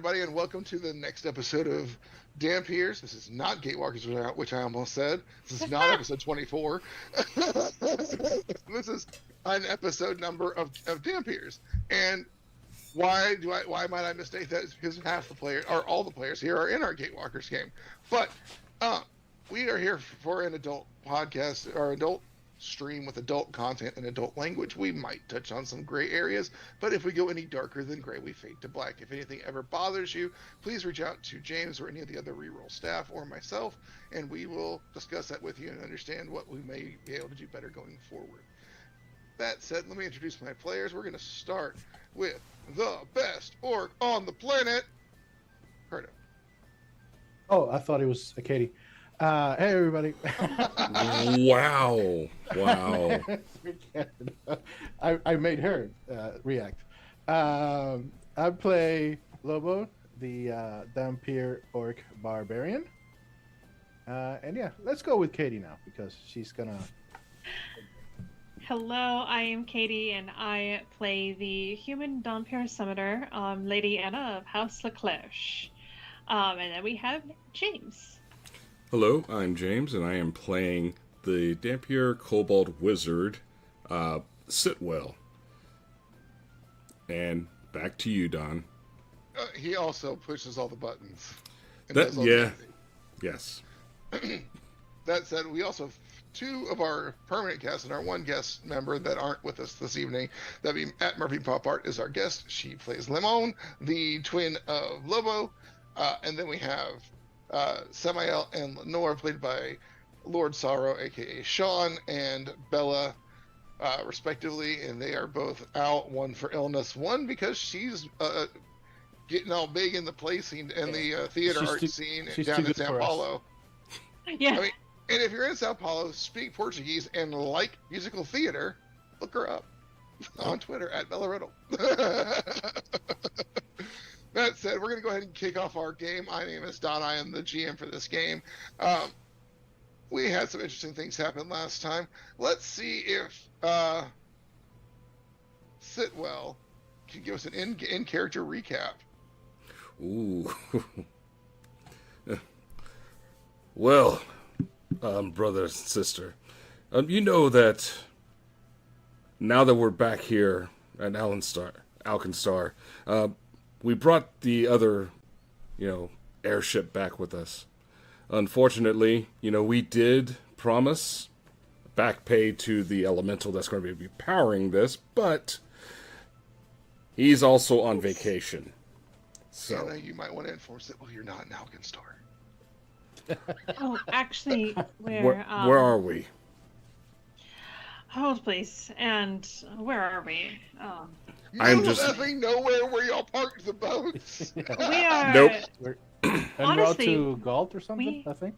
everybody, and welcome to the next episode of Dhampir. This is not Gatewalkers, which I almost said. This is not episode 24. This is an episode number of Dhampir. And why might I mistake that? Because half the players, or all the players here, are in our Gatewalkers game. But we are here for an adult podcast, or adult stream with adult content and adult language. We might touch on some gray areas, but if we go any darker than gray, we fade to black. If anything ever bothers you, please reach out to James or any of the other reroll staff or myself, and we will discuss that with you and understand what we may be able to do better going forward. That said, let me introduce my players. We're going to start with the best orc on the planet, Curto. Oh, I thought it was Katie. Hey, everybody. Wow. I made her react. I play Lobo, the Dhampir orc barbarian. And yeah, let's go with Katie now, because she's going to... Hello, I am Katie, and I play the human Dhampir summoner, Lady Anna of House Leclerc. And then we have James. Hello, I'm James, and I am playing the Dhampir Kobold Wizard, Sitwell. And back to you, Don. He also pushes all the buttons. Yes. That said, we also have two of our permanent guests and our one guest member that aren't with us this evening. That be at Murphy Pop Art is our guest. She plays Limon, the twin of Lobo. And then we have Samael and Lenore, played by Lord Sorrow, aka Sean, and Bella, respectively. And they are both out, one for illness, one because she's getting all big in the play scene and the theater art scene down in Sao Paulo. Yeah. I mean, and if you're in Sao Paulo, speak Portuguese, and like musical theater, look her up on Twitter at Bella Riddle. That said, we're going to go ahead and kick off our game. My name is Don. I am the GM for this game. We had some interesting things happen last time. Let's see if Sitwell can give us an in-character recap. Ooh. Well, brother and sister, you know that now that we're back here at Alkenstar, we brought the other, airship back with us. Unfortunately, we did promise back pay to the elemental that's going to be powering this, but he's also on vacation. So Anna, you might want to enforce it. Well, you're not in Alkenstar. Oh, actually, where are we? Hold, please. And where are we? I'm just nowhere where y'all parked the boats. We are. Nope. We're Honestly, to Galt or something, I think.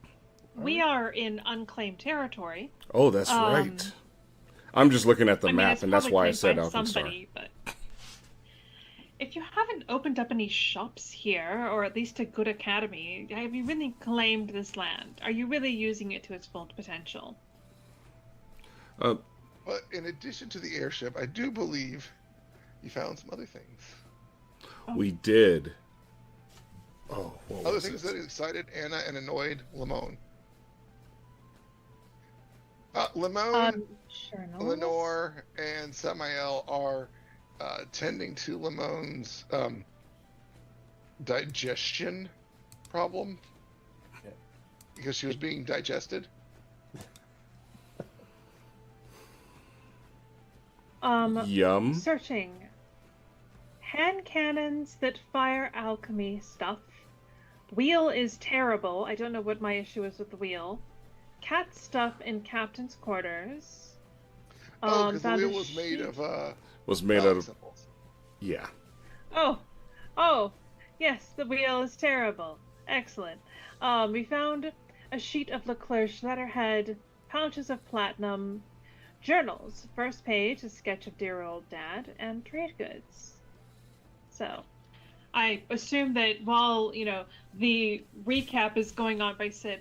We are in unclaimed territory. Oh, that's right. I'm just looking at the map, it's and that's probably why I claimed said by Alkenstar. somebody, but if you haven't opened up any shops here, or at least a good academy, have you really claimed this land? Are you really using it to its full potential? But in addition to the airship, I do believe you found some other things. We did. Oh, what Other was things it? that excited Anna and annoyed Limon. Limon, Lenore, and Samael are tending to Limon's digestion problem because she was being digested. Yum. Searching. Hand cannons that fire alchemy stuff. Wheel is terrible. I don't know what my issue is with the wheel. Cat stuff in captain's quarters. Because the wheel was made of out of symbols. Yeah. Oh, yes, the wheel is terrible. Excellent. We found a sheet of Leclerc letterhead, pouches of platinum, journals. First page, a sketch of dear old dad, and trade goods. So, I assume that while, the recap is going on by Sid,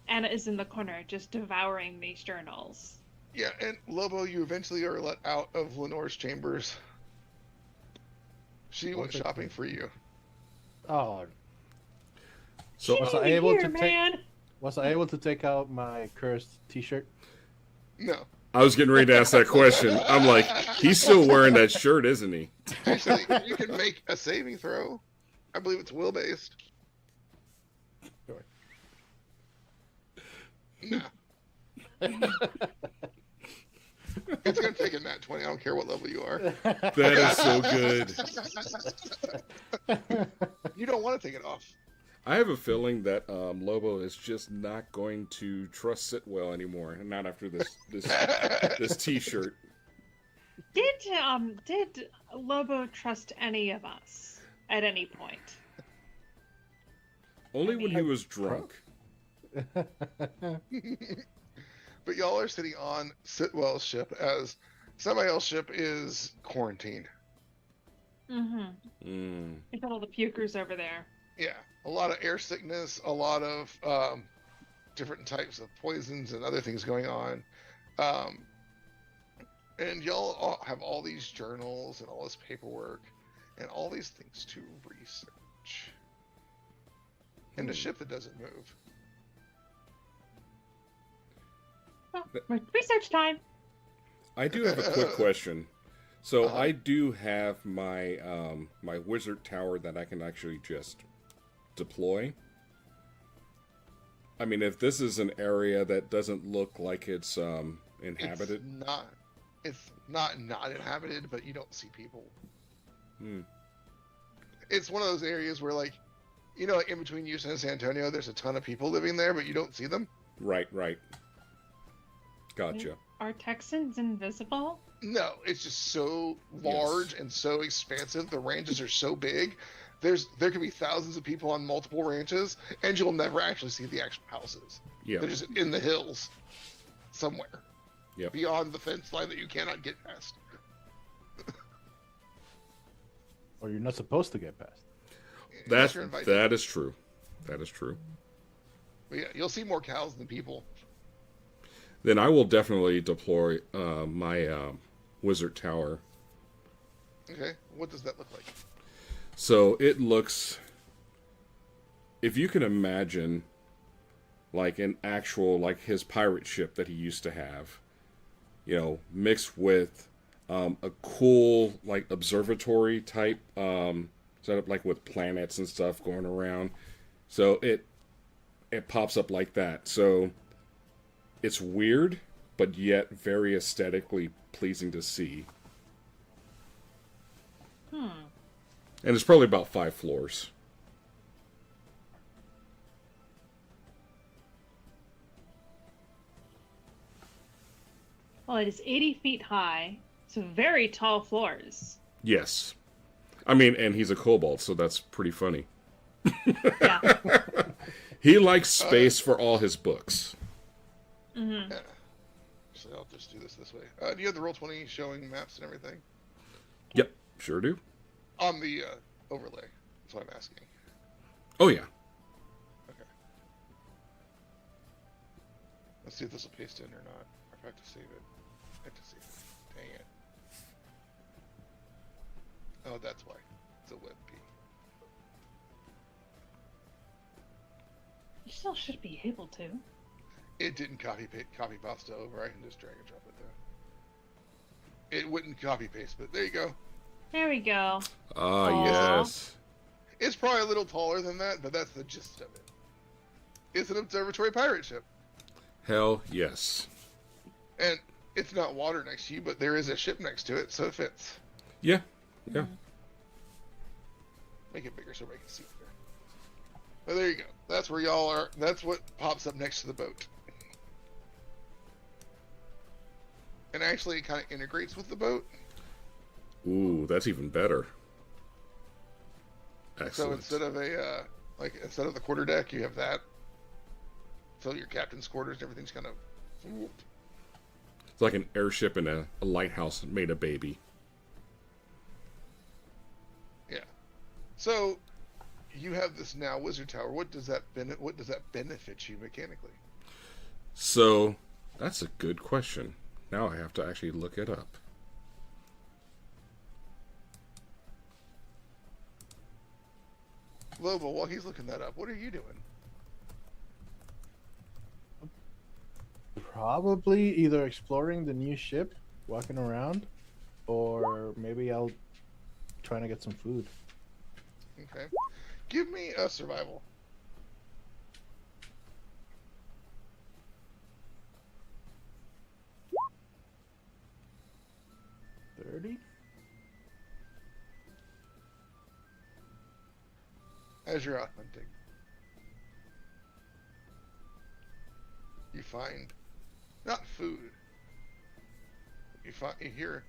Anna is in the corner just devouring these journals. Yeah, and Lobo, you eventually are let out of Lenore's chambers. She went shopping for you. Oh, So Was Get I able here, to take- man. was I able to take out my cursed T-shirt? No. I was getting ready to ask that question. I'm like, he's still wearing that shirt, isn't he? Actually, you can make a saving throw. I believe it's will based. Sure. No. It's gonna take a nat 20. I don't care what level you are. That is so good. You don't want to take it off. I have a feeling that Lobo is just not going to trust Sitwell anymore, and not after this T-shirt. Did Lobo trust any of us at any point? Only when he was drunk. But y'all are sitting on Sitwell's ship as somebody else's ship is quarantined. Mm-hmm. We got all the pukers over there. Yeah, a lot of air sickness, a lot of different types of poisons and other things going on. And y'all have all these journals and all this paperwork and all these things to research. And a ship that doesn't move. Well, research time. I do have a quick question. So Uh-huh. I do have my my wizard tower that I can actually just deploy. I mean, if this is an area that doesn't look like it's inhabited. It's not inhabited, but you don't see people. Hmm. It's one of those areas where, like, you know, like in between Houston and San Antonio, there's a ton of people living there, but you don't see them. Right. Gotcha. Are Texans invisible? No, it's just so large and so expansive. The ranges are so big. There could be thousands of people on multiple ranches, and you'll never actually see the actual houses. Yeah. They're just in the hills somewhere. Yep. Beyond the fence line that you cannot get past. Or you're not supposed to get past. Unless you're invited. That is true. That is true. But yeah, you'll see more cows than people. Then I will definitely deploy my wizard tower. Okay, what does that look like? So it looks, if you can imagine, like an actual, like his pirate ship that he used to have, you know, mixed with a cool, like, observatory type setup, like with planets and stuff going around. So it pops up like that. So it's weird, but yet very aesthetically pleasing to see. And it's probably about 5 floors. Well, it is 80 feet high, so very tall floors. Yes. I mean, and he's a kobold, so that's pretty funny. Yeah. He likes space for all his books. Mm-hmm. Yeah. So I'll just do this way. Do you have the Roll20 showing maps and everything? Yep, sure do. On the overlay. That's what I'm asking. Oh, yeah. Okay. Let's see if this will paste in or not. I have to save it. I have to save it. Dang it. Oh, that's why. It's a WebP. You still should be able to. It didn't copy pasta over. I can just drag and drop it though. It wouldn't copy paste, but there you go. There we go. Ah, Aw. yes. It's probably a little taller than that, but that's the gist of it. It's an observatory pirate ship. Hell yes. And it's not water next to you, but there is a ship next to it, so it fits. Yeah, yeah. Make it bigger so everybody can see it there. But there you go. That's where y'all are. That's what pops up next to the boat. And actually, it kind of integrates with the boat. Ooh, that's even better. So Excellent. instead of instead of the quarterdeck, you have that. So your captain's quarters and everything's kind of. It's like an airship and a lighthouse made a baby. Yeah. So you have this now wizard tower. What does that benefit you mechanically? So, that's a good question. Now I have to actually look it up. Lobo, while he's looking that up, what are you doing? Probably either exploring the new ship, walking around, or maybe I'll trying to get some food. Okay. Give me a survival. 30. As you're out hunting, you find not food. You hear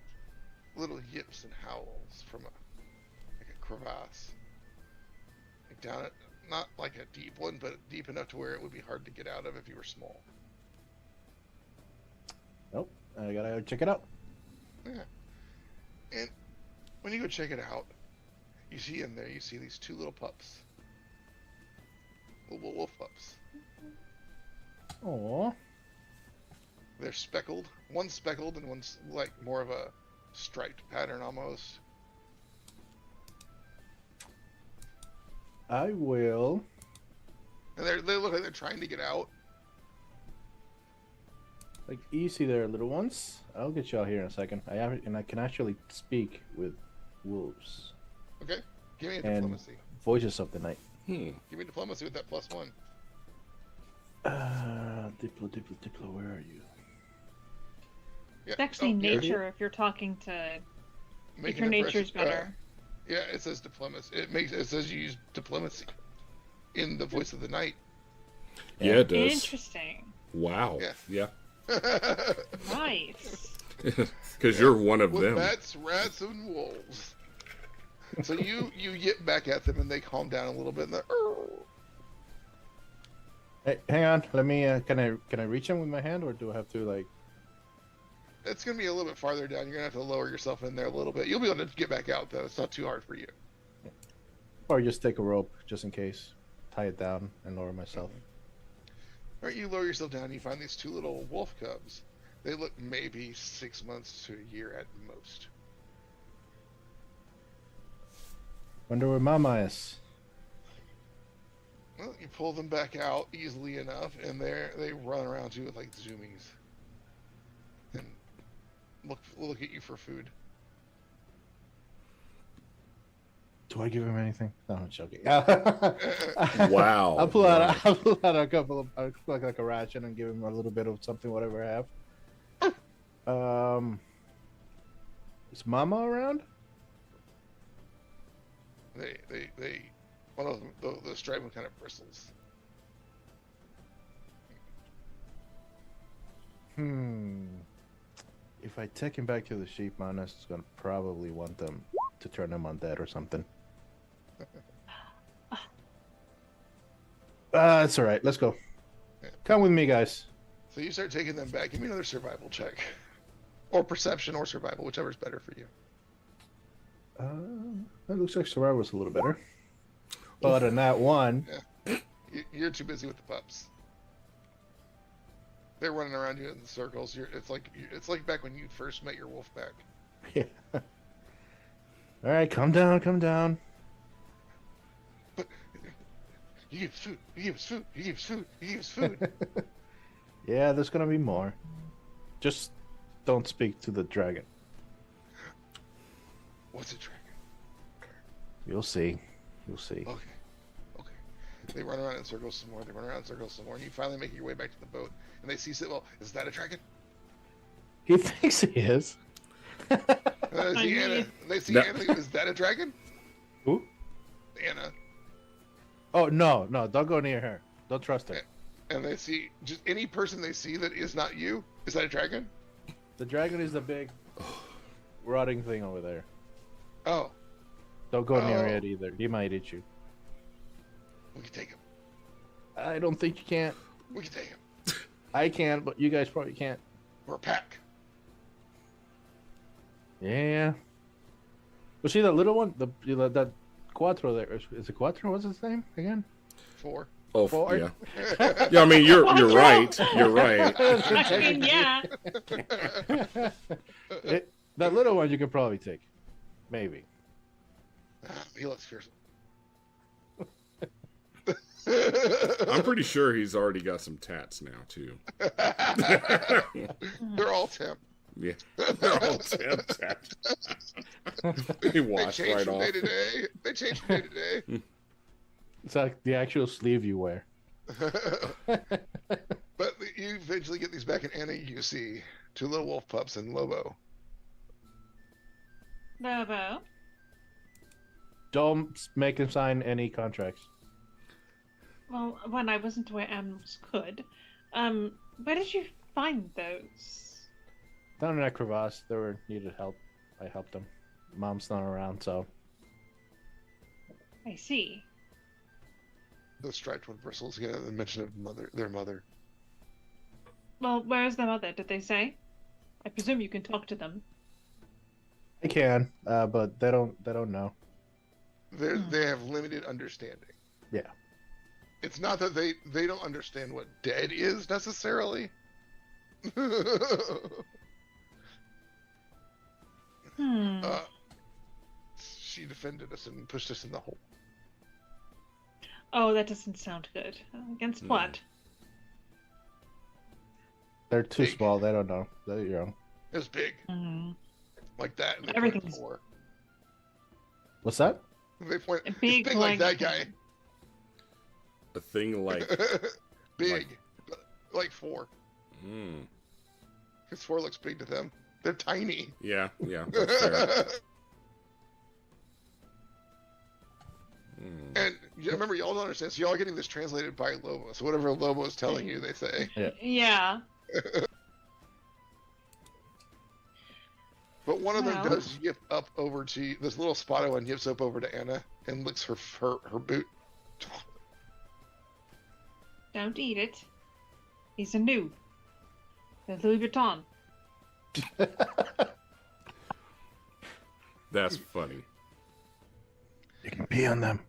little yips and howls from like a crevasse, like down it, not like a deep one, but deep enough to where it would be hard to get out of if you were small. Nope. I gotta check it out. Yeah. And when you go check it out, you see in there, you see these two little pups. Little wolf pups. Aww. They're speckled. One's speckled and one's like more of a striped pattern almost. I will. And they look like they're trying to get out. Like, easy there, little ones. I'll get you out here in a second. I can actually speak with wolves. Okay. Give me a And diplomacy. voices of the night. Give me diplomacy with that +1. Diplo, where are you? Yeah. It's actually yeah. nature if you're talking to. Make If your an nature's impression. better. Yeah, it says diplomacy. It says you use diplomacy in the voice of the night. Yeah, it does. Interesting. Wow. Yeah. Nice. Because you're one of With them. bats, rats, and wolves. So you yip back at them and they calm down a little bit and they're Hey, hang on. Let me. Can I reach him with my hand, or do I have to like? it's gonna be a little bit farther down. You're gonna have to lower yourself in there a little bit. You'll be able to get back out though. It's not too hard for you. Or just take a rope, just in case. Tie it down and lower myself. All right, you lower yourself down. And you find these two little wolf cubs. They look maybe 6 months to a year at most. Wonder where Mama is. Well, you pull them back out easily enough, and they run around you with like zoomies, and look at you for food. Do I give him anything? No, I'm joking. Wow. I'll pull out a couple of like a ration and give him a little bit of something, whatever I have. Is Mama around? They one of them, the stripe one kind of bristles. If I take him back to the sheep, Manas is gonna probably want them to turn him undead or something. It's all right. Let's go. Yeah. Come with me, guys. So you start taking them back. Give me another survival check, or perception, or survival, whichever's better for you. That looks like survival was a little better. But in that one, You're too busy with the pups. They're running around you in circles. It's like back when you first met your wolf pack. yeah. All right, come down, come down. But you give us food. You give us food. You give us food. You give us food. Yeah, there's gonna be more. Just don't speak to the dragon. What's a dragon? You'll see. You'll see. Okay. They run around in circles some more. They run around in circles some more, and you finally make your way back to the boat. And they see, well, is that a dragon? He thinks he is. They see Anna. They see Anna. Is that a dragon? Who? Anna. Oh no, don't go near her. Don't trust her. And they see just any person they see that is not you. Is that a dragon? The dragon is the big rotting thing over there. Oh, Don't go near it either. He might eat you. we can take him. I don't think you can. We can take him. I can, but you guys probably can't. We're a pack. Yeah. Well, see that little one, that Quattro there. Is it Quattro? What's his name again? 4. Oh, Four. yeah. Yeah, I mean, you're right. You're right. I mean, yeah. That little one you could probably take. Maybe. He looks fearsome. I'm pretty sure he's already got some tats now too. They're all temp. Yeah, they're all tats. He washed right off. They change from day to day. It's like the actual sleeve you wear. But you eventually get these back in Anna UC, 2 little wolf pups and Lobo. Lobo. Don't make him sign any contracts. Well, when I wasn't aware animals could. Where did you find those? Down in that crevasse, they were needed help. I helped them. Mom's not around, so. I see. The striped one bristles again, and the mention of their mother. Well, where's the mother? Did they say? I presume you can talk to them. I can, but they don't know. They have limited understanding. Yeah. It's not that they don't understand what dead is necessarily. She defended us and pushed us in the hole. Oh, that doesn't sound good. Against what? They're too Big. small. They don't know. They're young. It was big. Like that. And they Everything's- pointed forward. What's that? They point. A It's big, big like that like- guy. A thing like. Big. Like 4. Mm, Because 4 looks big to them. They're tiny. yeah, that's fair. And you remember, y'all don't understand. So y'all are getting this translated by Lobo. So whatever Lobo is telling you, they say. Yeah. But one of them Well. does yip up over to this little spotted one. Yips up over to Anna and licks her boot. Don't eat it. He's a noob. The Louis Vuitton. That's funny. You can pee on them.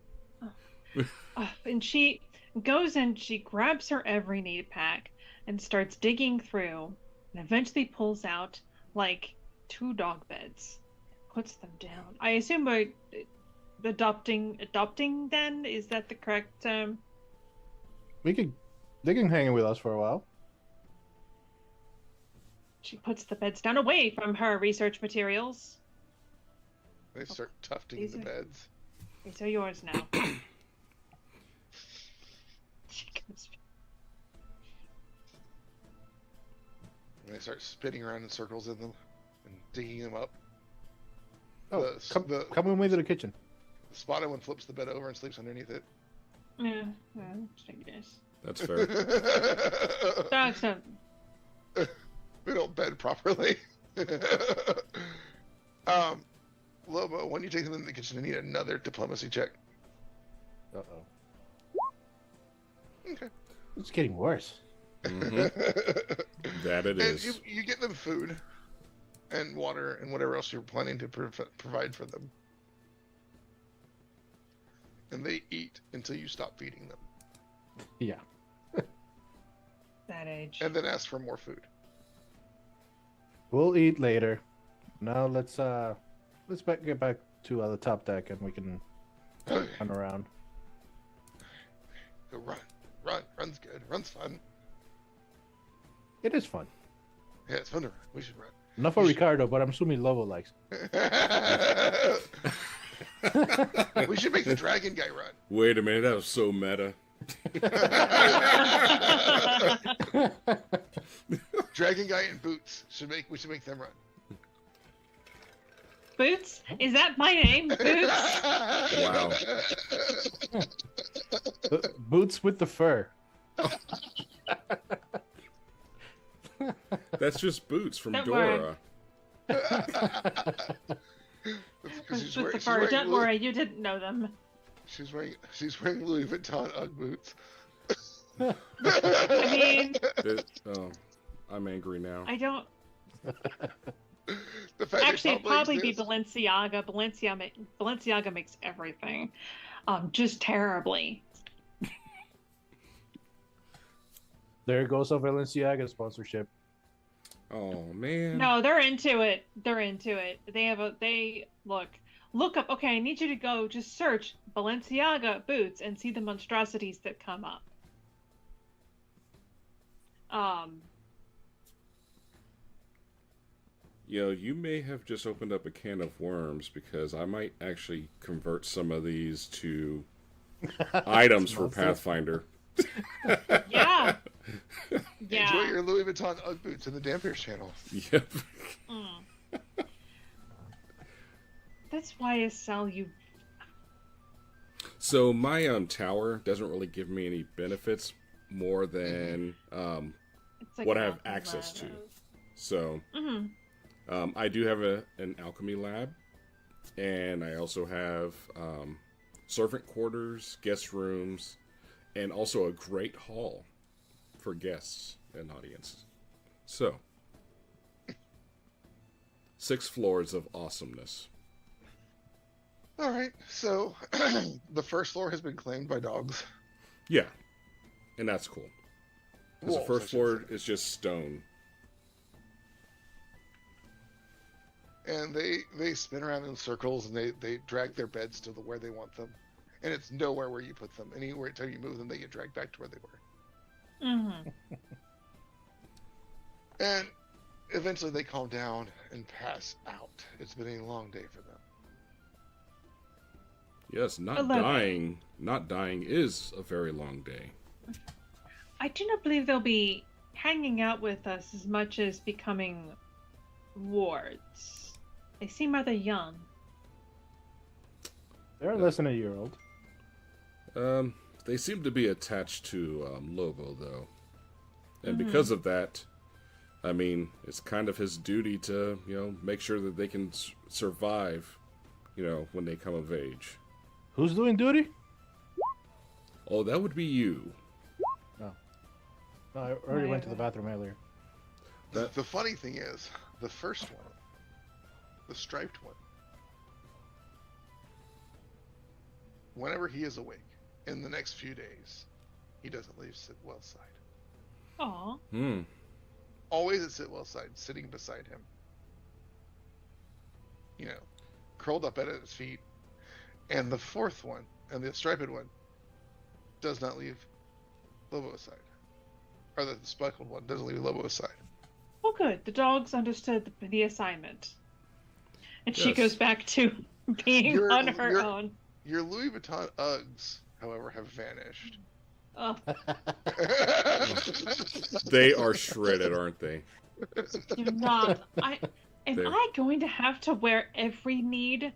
And she goes and she grabs her every need pack and starts digging through and eventually pulls out like 2 dog beds. Puts them down. I assume we're adopting then? Is that the correct term? They can hang with us for a while. She puts the beds down away from her research materials. They start tufting These the are- beds. These are yours now. She goes, And they start spinning around in circles in them and digging them up. Oh, The come with me to the kitchen. spotted one flips the bed over and sleeps underneath it. yeah, I guess. That's fair. That's a, We don't bed properly. Lobo, when you take them in the kitchen, I need another diplomacy check. Uh-oh. Okay. It's getting worse. That it And is. you get them food and water and whatever else you're planning to provide for them. And they eat until you stop feeding them. Yeah. that age. And then ask for more food. We'll eat later. Now let's get back to the top deck and we can Okay. run around. Go run. Run's good. Run's fun. It is fun. Yeah, it's fun to run. We should run. Not for Ricardo, but I'm assuming Lobo likes. We should make the dragon guy run. Wait a minute, that was so meta. Dragon guy and boots we should make them run. Boots? Is that my name? Boots? Wow. Boots with the fur. That's just Boots from Don't Dora. Boots with the fur. Don't worry, you didn't know them. She's wearing Louis Vuitton Ugg boots. I mean, I'm angry now. I don't. The fact Actually, it'd probably be exist. Balenciaga. Balenciaga makes everything. Just terribly. There goes our Balenciaga sponsorship. Oh man. No, they're into it. They look. look up. Okay, I need you to go just search Balenciaga boots and see the monstrosities that come up. You know, you may have just opened up a can of worms because I might actually convert some of these to items for Pathfinder. Yeah. Enjoy your Louis Vuitton Ugg boots in the Dhampir channel. Yep. That's why I sell you. So my tower doesn't really give me any benefits more than It's like what I an have alchemy access to. lab. So I do have an alchemy lab, and I also have servant quarters, guest rooms, and also a great hall for guests and audience. So 6 floors of awesomeness. All right, so the first floor has been claimed by dogs. Yeah, and that's cool. Because the Wolves, first I should floor say. is just stone. And they spin around in circles, and they drag their beds to where they want them. And it's nowhere where you put them. Anywhere until you move them, they get dragged back to where they were. And eventually they calm down and pass out. It's been a long day for them. Yes, not 11. dying. Not dying is a very long day. I do not believe they'll be hanging out with us as much as becoming wards. They seem rather young. They're less than a year old. They seem to be attached to Lobo, though. And because of that, I mean, it's kind of his duty to, make sure that they can survive, when they come of age. Who's doing duty? Oh, that would be you. No, I already went to the bathroom earlier. The funny thing is, the first one, the striped one, whenever he is awake in the next few days, he doesn't leave Sitwell's side. Aw. Always at Sitwell's side, sitting beside him. Curled up at his feet. And the fourth one, and the striped one, does not leave Lobo's side. Or the speckled one doesn't leave Lobo's side. Oh, good. The dogs understood the assignment. And she Yes. goes back to being on her own. Your Louis Vuitton Uggs, however, have vanished. Oh, They are shredded, aren't they? you're not. Am They're- I going to have to wear every need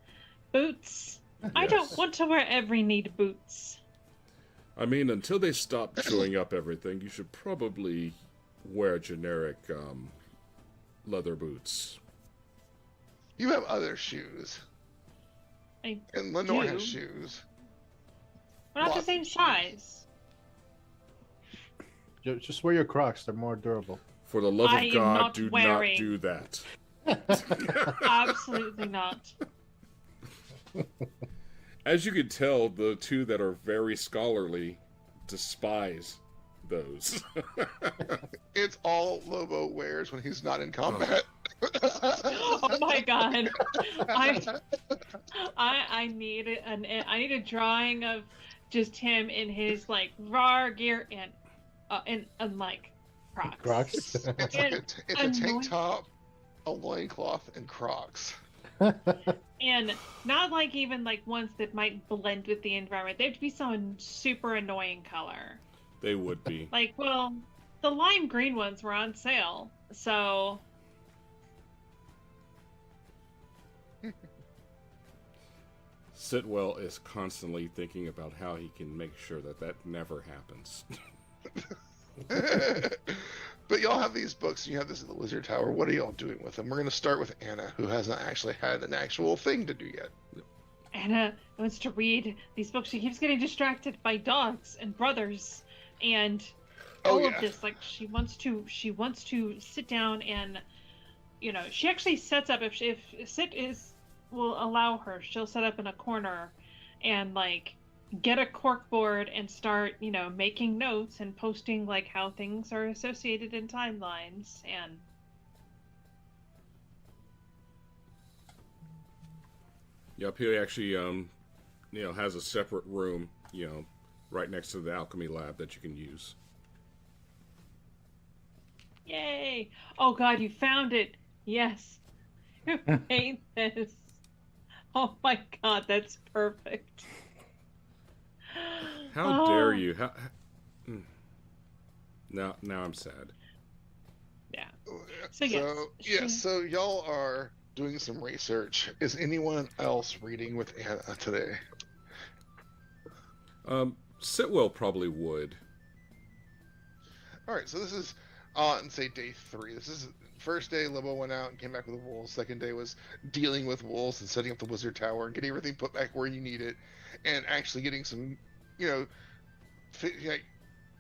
boots? I don't Yes. want to wear every need boots. I mean, until they stop chewing up everything, you should probably wear generic leather boots. You have other shoes. I And Lenore do. has shoes. We're not the Lots same of shoes. size. Just wear your Crocs. They're more durable. For the love I of am God, not do wearing- not do that. Absolutely not. As you can tell, the two that are very scholarly despise those. It's all Lobo wears when he's not in combat. Oh my god. I need a drawing of just him in his like raw gear and like Crocs. Crocs. It's like it's a annoying- tank top, a loincloth, and Crocs. And not like even like ones that might blend with the environment. They'd be some super annoying color. They would be. Like, well, the lime green ones were on sale, so Sitwell is constantly thinking about how he can make sure that that never happens. But y'all have these books, and you have this in the Wizard Tower. What are y'all doing with them? We're going to start with Anna, who hasn't actually had an actual thing to do yet. Anna wants to read these books. She keeps getting distracted by dogs and brothers and Oh, all yeah. of this. Like she wants to sit down and she actually sets up if Sit will allow her, she'll set up in a corner and like get a cork board and start, making notes and posting like how things are associated in timelines and Yep, he actually has a separate room, right next to the alchemy lab that you can use. Yay! Oh God, you found it. Yes. You made this. Oh my God, that's perfect. How dare you? Now I'm sad. Yeah. So yes. So y'all are doing some research. Is anyone else reading with Anna today? Sitwell probably would. All right, so this is on say day 3. This is first day. Lobo went out and came back with the wolves. Second day was dealing with wolves and setting up the wizard tower and getting everything put back where you need it, and actually getting some,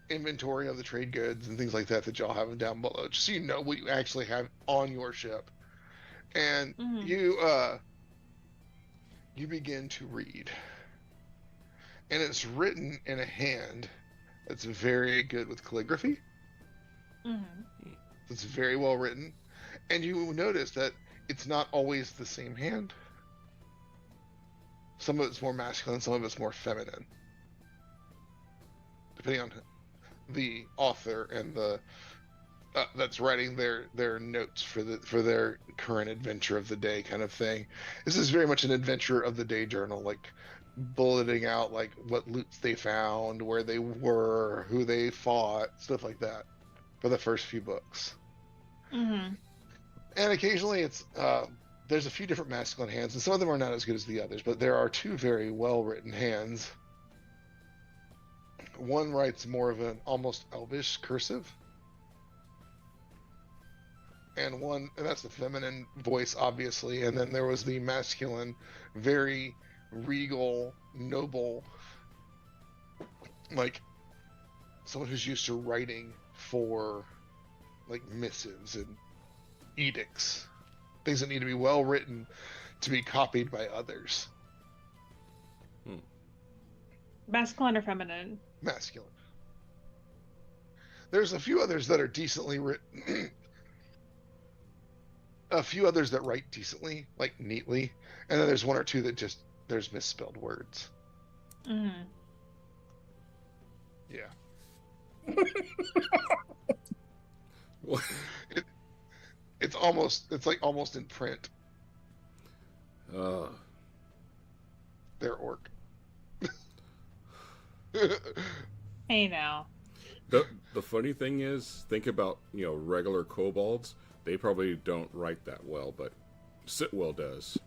inventory of the trade goods and things like that y'all have down below, just so you know what you actually have on your ship. And you begin to read, and it's written in a hand that's very good with calligraphy. It's very well written, and you will notice that it's not always the same hand. Some of it's more masculine, some of it's more feminine, depending on the author and the that's writing their notes for their current adventure of the day kind of thing. This is very much an adventure of the day journal, like bulleting out like what loots they found, where they were, who they fought, stuff like that, for the first few books. And occasionally it's there's a few different masculine hands, and some of them are not as good as the others, but there are 2 very well written hands. One writes more of an almost elvish cursive, and that's the feminine voice, obviously, and then there was the masculine, very regal, noble, like someone who's used to writing for like missives and edicts, things that need to be well written to be copied by others. Masculine or feminine? Masculine. There's a few others that are decently written. A few others that write decently, like neatly, and then there's 1 or 2 that just there's misspelled words. Yeah. It's almost in print. They're orc. Hey now. The funny thing is, think about regular kobolds. They probably don't write that well, but Sitwell does.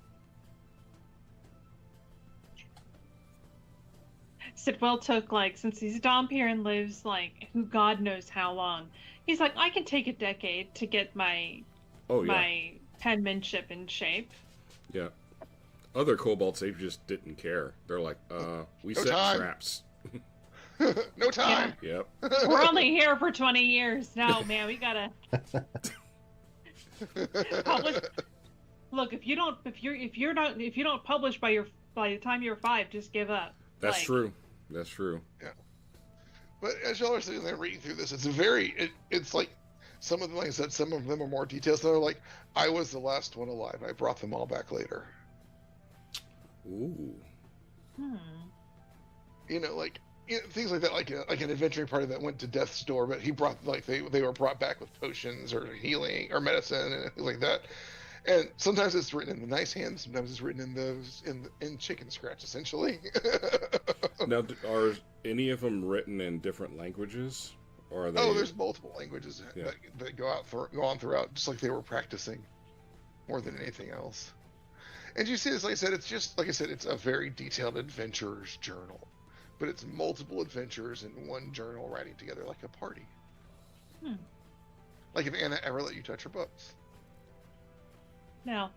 Sitwell took since he's Dhampir and lives who God knows how long. He's like, I can take a decade to get my my penmanship in shape. Yeah. Other kobolds, they just didn't care. They're like, we set traps. No time. Yeah. Yep. We're only here for 20 years. No, man, we gotta publish. Look, if you don't publish by the time you're 5, just give up. That's true. That's true. Yeah. But as y'all are sitting there reading through this, it's like some of the things that some of them are more details. They're like, I was the last one alive. I brought them all back later. Ooh. Things like that, like an adventuring party that went to death's door, but he brought they were brought back with potions or healing or medicine and things like that. And sometimes it's written in the nice hand, sometimes it's written in chicken scratch, essentially. Now, are any of them written in different languages, or are they? Oh, there's multiple languages that go on throughout, just like they were practicing, more than anything else. And you see this, like I said, it's a very detailed adventurer's journal, but it's multiple adventurers in one journal writing together like a party. Like if Anna ever let you touch her books. No.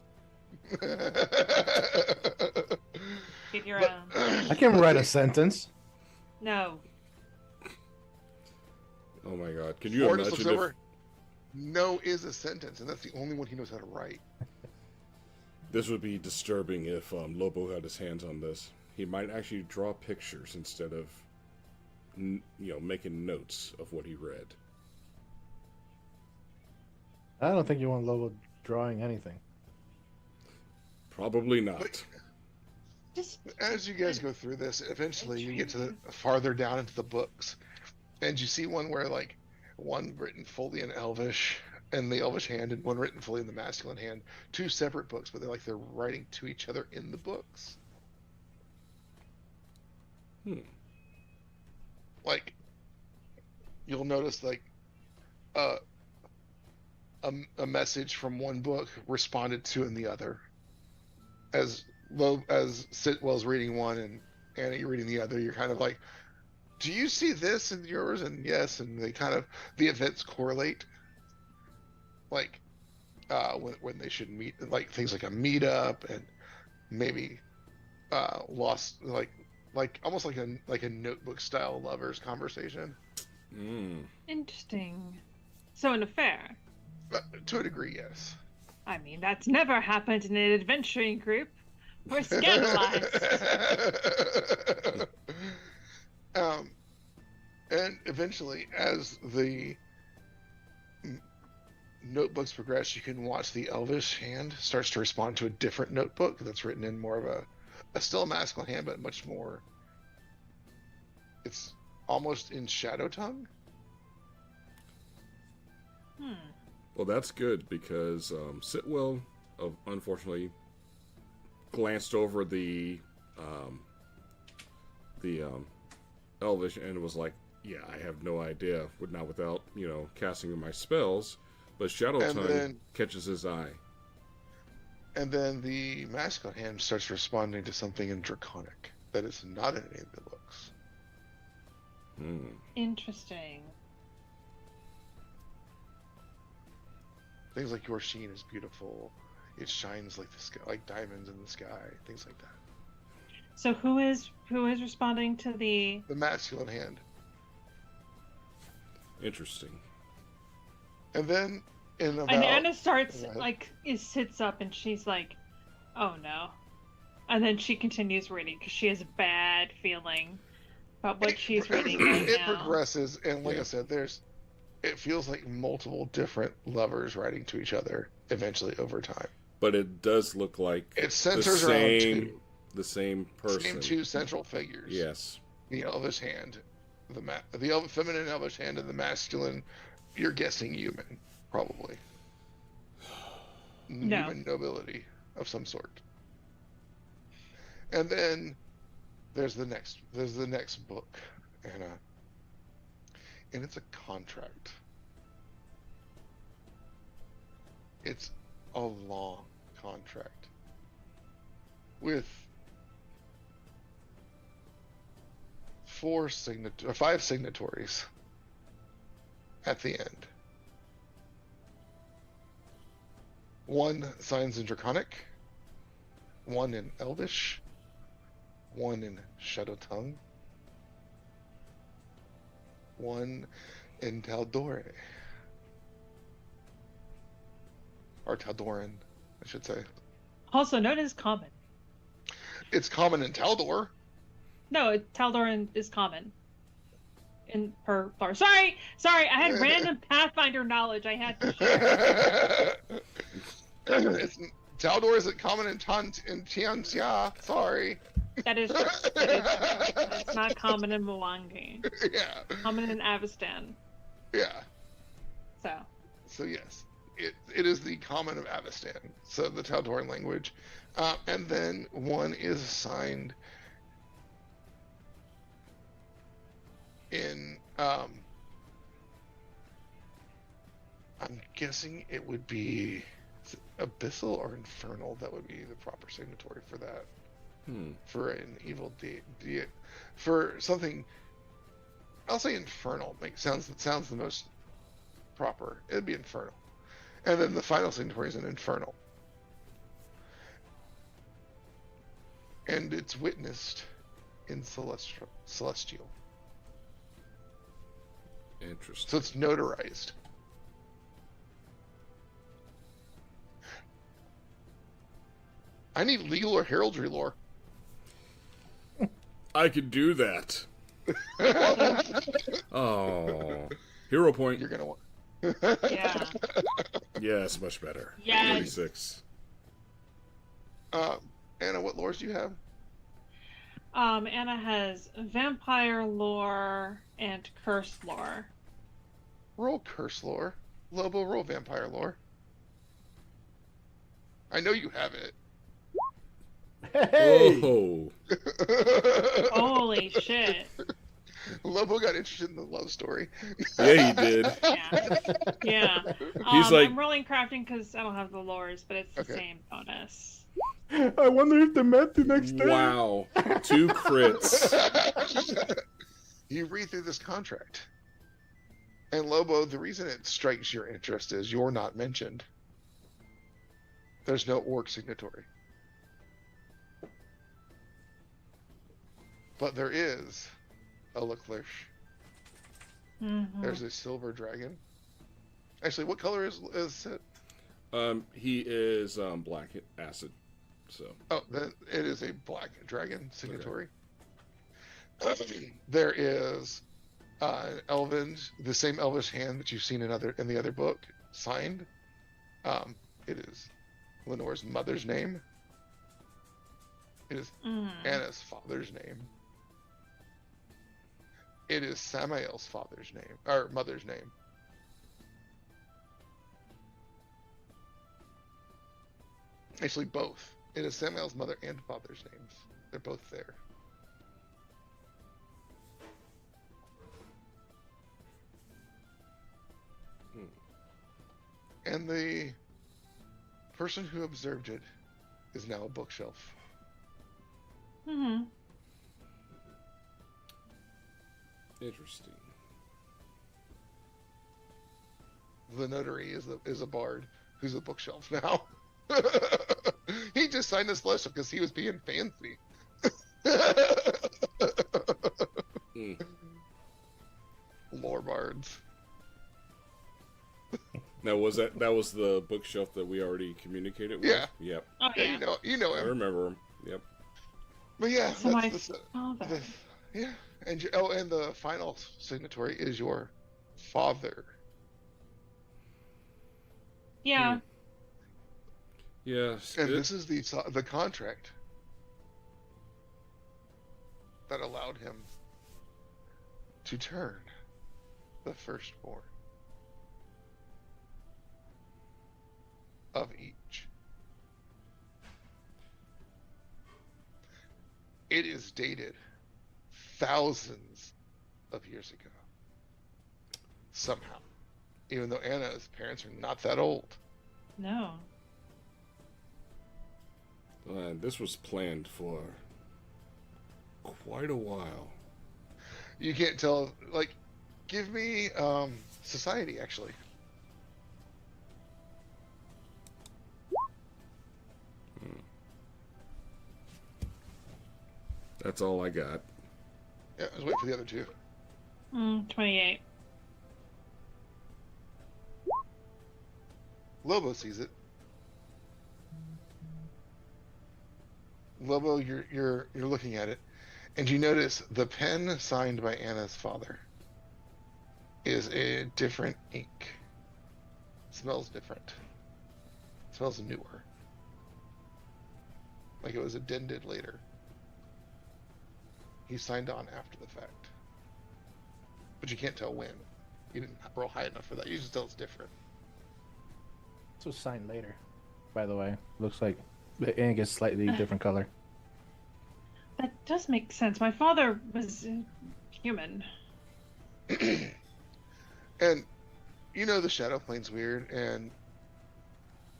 Get your own. I can write a sentence. No. Oh my God! Can you imagine if... No is a sentence, and that's the only one he knows how to write. This would be disturbing if Lobo had his hands on this. He might actually draw pictures instead of, making notes of what he read. I don't think you want Lobo drawing anything. Probably not. Just As you guys go through this, eventually you get to the farther down into the books, and you see one where like one written fully in Elvish in the Elvish hand, and one written fully in the masculine hand. Two separate books, but they're writing to each other in the books. Like you'll notice like a message from one book responded to in the other. As Sitwell's reading one and Anna, you're reading the other, you're kind of like, do you see this in yours? And yes, and they kind of, the events correlate. Like, when they should meet, like things like a meetup and maybe, lost, like almost like a notebook style lovers conversation. interesting. So an affair. To a degree, yes. I mean, that's never happened in an adventuring group. We're scandalized. And eventually, as the notebooks progress, you can watch the Elvish hand starts to respond to a different notebook that's written in more of a still a masculine hand, but much more. It's almost in shadow tongue. Well, that's good because Sitwell, unfortunately, glanced over the Elvish and was like, "Yeah, I have no idea. Not without casting my spells." But Shadow Tongue catches his eye. And then the masculine hand starts responding to something in Draconic that is not in any of the books. Interesting. Things like your sheen is beautiful. It shines like the sky, like diamonds in the sky. Things like that. So who is responding to the masculine hand? Interesting. And then and Anna starts sits up and she's like, "Oh no," and then she continues reading because she has a bad feeling about what she's reading right it now. Progresses, and like I said, it feels like multiple different lovers writing to each other eventually over time. But it does look like it centers around the same person. Same two central figures. Yes. The Elvish hand, the feminine Elvish hand, and the masculine. You're guessing human, probably. No. Human nobility of some sort. And then there's the next book, Anna. And it's a contract. It's a long contract with 5 signatories at the end. One signs in Draconic, one in Elvish, one in Shadow Tongue, one in Taldore. Or Taldoran, I should say. Also known as common. It's common in Taldor. No, Taldoran is common. In per floor. Sorry, I had random Pathfinder knowledge I had to share. Taldor isn't common in Tianxia. Sorry. That is true. It's not common in Mwangi. Yeah. Common in Avestan. Yeah. So yes, it is the common of Avestan. So the Taldoran language, and then one is assigned in. I'm guessing it would be Abyssal or Infernal. That would be the proper signatory for that. For an evil deed, for something, I'll say Infernal. Sounds the most proper. It'd be Infernal, and then the final signatory is an Infernal, and it's witnessed in Celestial. Interesting. So it's notarized. I need legal or heraldry lore. I could do that. Oh, hero point. You're gonna want. yeah. Yes, much better. Yes. 36. Anna, what lores do you have? Anna has vampire lore and curse lore. Roll curse lore. Lobo, roll vampire lore. I know you have it. Hey! Oh, Holy shit. Lobo got interested in the love story. yeah, he did. Yeah. Yeah. He's like- I'm rolling crafting because I don't have the lores, but it's the Okay. same bonus. I wonder if they met the next day. Wow, 2 crits. You read through this contract. And Lobo, the reason it strikes your interest is you're not mentioned. There's no orc signatory. But there is a Leclerc. Mm-hmm. There's a silver dragon. Actually, what color is it? He is black acid, so Oh, then it is a black dragon signatory. There is an elven, the same elvish hand that you've seen in the other book, signed. It is Lenore's mother's name. It is Anna's father's name. It is Samael's father's name, or mother's name. Actually, both. It is Samael's mother and father's names. They're both there. And the person who observed it is now a bookshelf. Mm-hmm. interesting. The notary is a bard who's a bookshelf now. He just signed this letter because he was being fancy. Lore bards. Now was that was the bookshelf that we already communicated with? Yeah. Yep. Oh, Yeah, yeah. you know I him. remember him. Yep. But yeah, So my that's father. yeah. And and the final signatory is your father. Yeah. Yeah. And this is the contract that allowed him to turn the firstborn of each. It is dated thousands of years ago. Somehow. Even though Anna's parents are not that old. No. This was planned for quite a while. You can't tell, like, give me society, actually. That's all I got. Yeah, I was waiting for the other two. 28. Lobo sees it. Lobo, you're looking at it, and you notice the pen signed by Anna's father is a different ink. Smells different. Smells newer. Like it was addended later. He signed on after the fact. But you can't tell when. You didn't roll high enough for that. You just tell it's different. This was signed later, by the way. Looks like the ink is slightly different color. That does make sense. My father was human. And you know the Shadow Plane's weird, and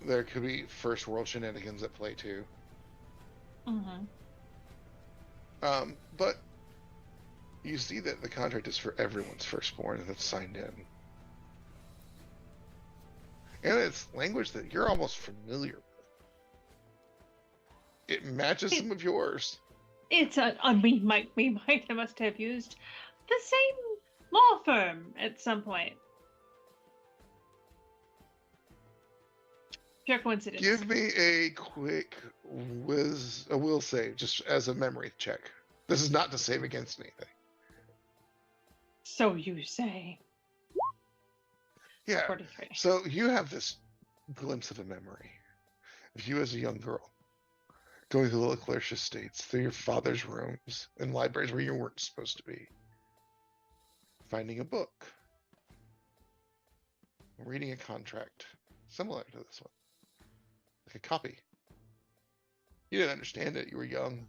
there could be first world shenanigans at play too. Mm-hmm. But you see that the contract is for everyone's firstborn that's signed in. And it's language that you're almost familiar with. It matches some of yours. It's we must have used the same law firm at some point. Pure coincidence. Give me a quick will save, just as a memory check. This is not to save against anything. So you say. Yeah. 43. So you have this glimpse of a memory of you as a young girl. going through the Leclerc estates, through your father's rooms and libraries where you weren't supposed to be, finding a book, reading a contract similar to this one, like a copy. You didn't understand it. You were young,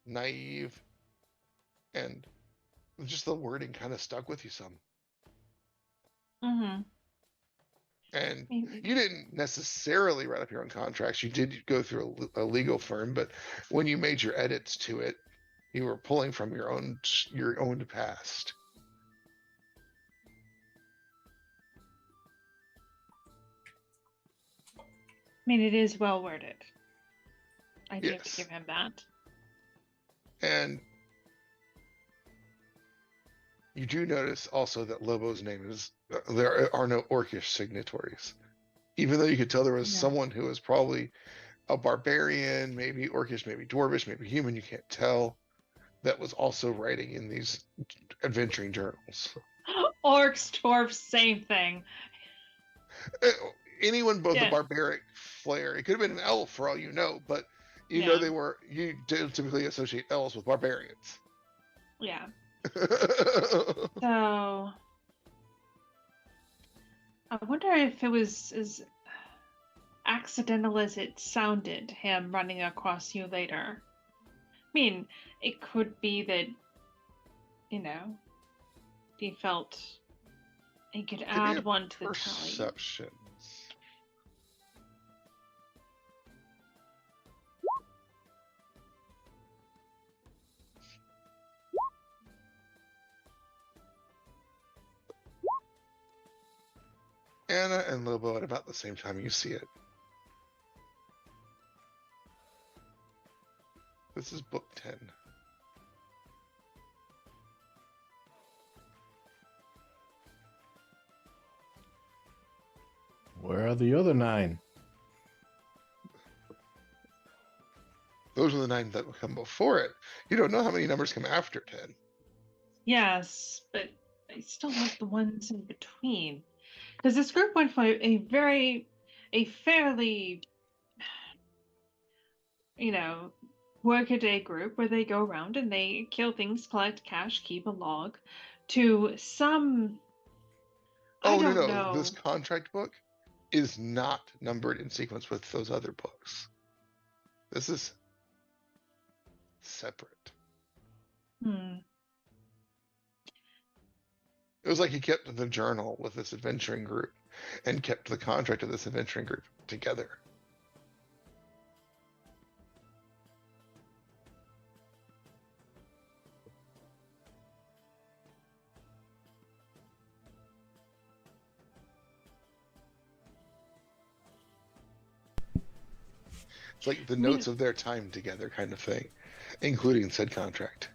naive, and just the wording kind of stuck with you some. Mm-hmm. And you didn't necessarily write up your own contracts. You did go through a legal firm, but when you made your edits to it, you were pulling from your own past. I mean, it is well worded. I do have to Yes. give him that. And you do notice also that Lobo's name is, there are no Orcish signatories. Even though you could tell there was No. someone who was probably a barbarian, maybe Orcish, maybe Dwarvish, maybe human, you can't tell, that was also writing in these adventuring journals. Orcs, dwarves, same thing. Anyone both Yeah. a barbaric flair. It could have been an elf for all you know, but you Yeah. know you typically associate elves with barbarians. Yeah. So I wonder if it was as accidental as it sounded, him running across you later. I mean, it could be that, he felt he could Give me add a one to the tally. Perceptions. Anna and Lobo at about the same time you see it. This is book 10. Where are the other 9? Those are the 9 that will come before it. You don't know how many numbers come after 10. Yes, but I still like the ones in between. Because this group went for a fairly, work-a-day group where they go around and they kill things, collect cash, keep a log, to some. Oh, I don't no. know. This contract book is not numbered in sequence with those other books. This is separate. It was like he kept the journal with this adventuring group and kept the contract of this adventuring group together. It's like the notes of their time together kind of thing, including said contract.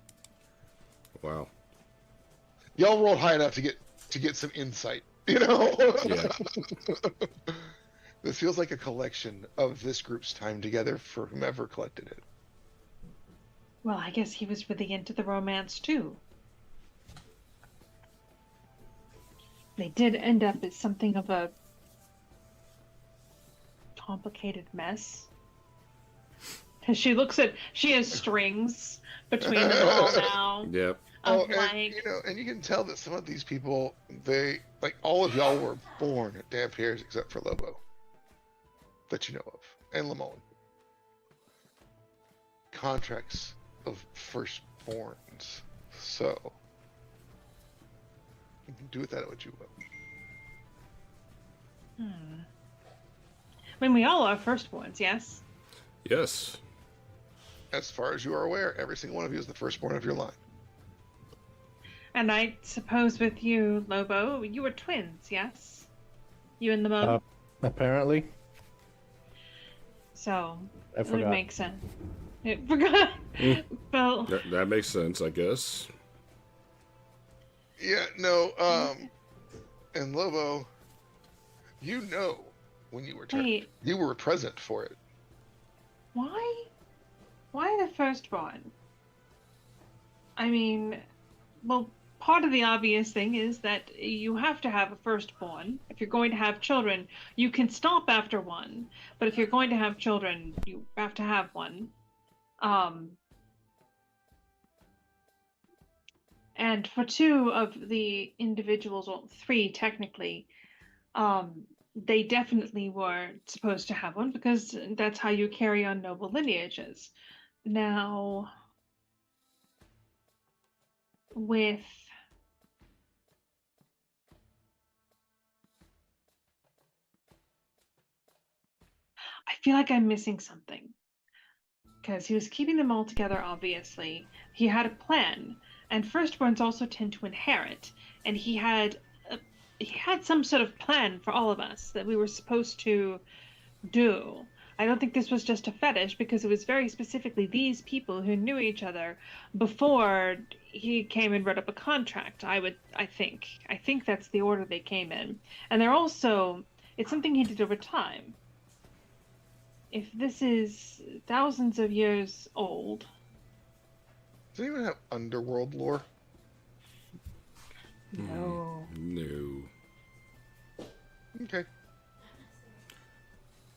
Wow. Y'all rolled high enough to get some insight, you know? Yeah. This feels like a collection of this group's time together for whomever collected it. Well, I guess he was really into the romance too. They did end up as something of a complicated mess. Because she has strings between them all now. Yep. Oh, Of and you can tell that some of these people, like all of y'all were born at Dhampir except for Lobo, that you know of, and Lamone. Contracts of firstborns, so you can do with that what you will. I mean, we all are firstborns, yes? Yes. As far as you are aware, every single one of you is the firstborn of your line. And I suppose with you, Lobo, you were twins, yes? You and the mom? Apparently. So, I it would forgot. make sense. I forgot. Well, That makes sense, I guess. Yeah, no, and Lobo, you know when you were turned. wait, You were present for it. why? Why the firstborn? I mean, well, part of the obvious thing is that you have to have a firstborn. If you're going to have children, you can stop after one, but if you're going to have children, you have to have one. And for two of the individuals, well, three technically, they definitely were supposed to have one because that's how you carry on noble lineages. Now, with I feel like I'm missing something because he was keeping them all together, obviously. He had a plan, and firstborns also tend to inherit, and he had some sort of plan for all of us that we were supposed to do. I don't think this was just a fetish because it was very specifically these people who knew each other before he came and wrote up a contract. I think that's the order they came in. And they're also, it's something he did over time. If this is thousands of years old. Does anyone have underworld lore? No. No. Okay.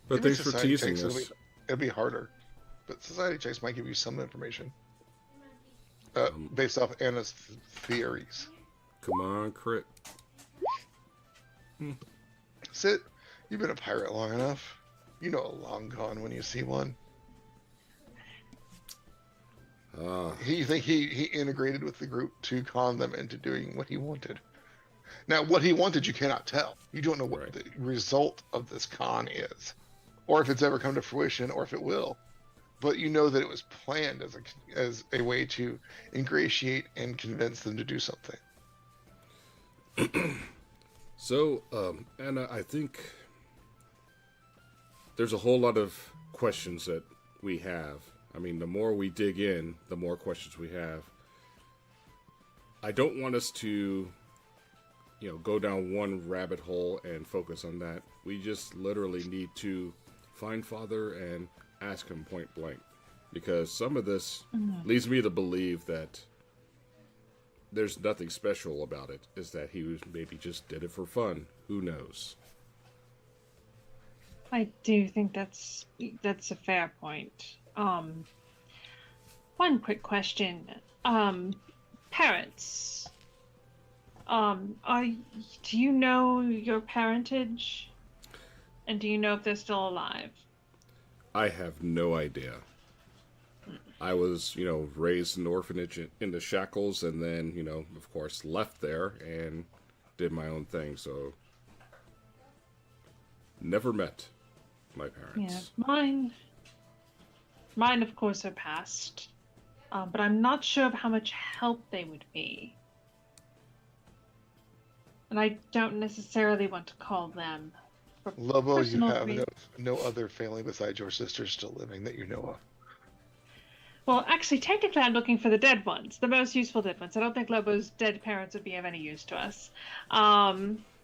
But Maybe thanks for society teasing checks, us. It'll be harder. But society checks might give you some information. Based off Anna's theories. Come on, crit. Sit, you've been a pirate long enough. You know a long gone when you see one. You think he integrated with the group to con them into doing what he wanted. Now, what he wanted, you cannot tell. You don't know what the result of this con is, or if it's ever come to fruition, or if it will. But you know that it was planned as a way to ingratiate and convince them to do something. So, Anna, I think there's a whole lot of questions that we have. I mean, the more we dig in, the more questions we have. I don't want us to, go down one rabbit hole and focus on that. We just literally need to find Father and ask him point blank. Because some of this leads me to believe that there's nothing special about it. Is that he was maybe just did it for fun. Who knows? I do think that's a fair point. One quick question. Parents. Do you know your parentage? And do you know if they're still alive? I have no idea. I was, raised in an orphanage in the shackles and then, of course, left there and did my own thing. So, never met my parents. Yeah, mine, of course, are passed. But I'm not sure of how much help they would be. And I don't necessarily want to call them. Lobo, you have no other family besides your sister still living that you know of. Well, actually, technically, I'm looking for the dead ones, the most useful dead ones. I don't think Lobo's dead parents would be of any use to us.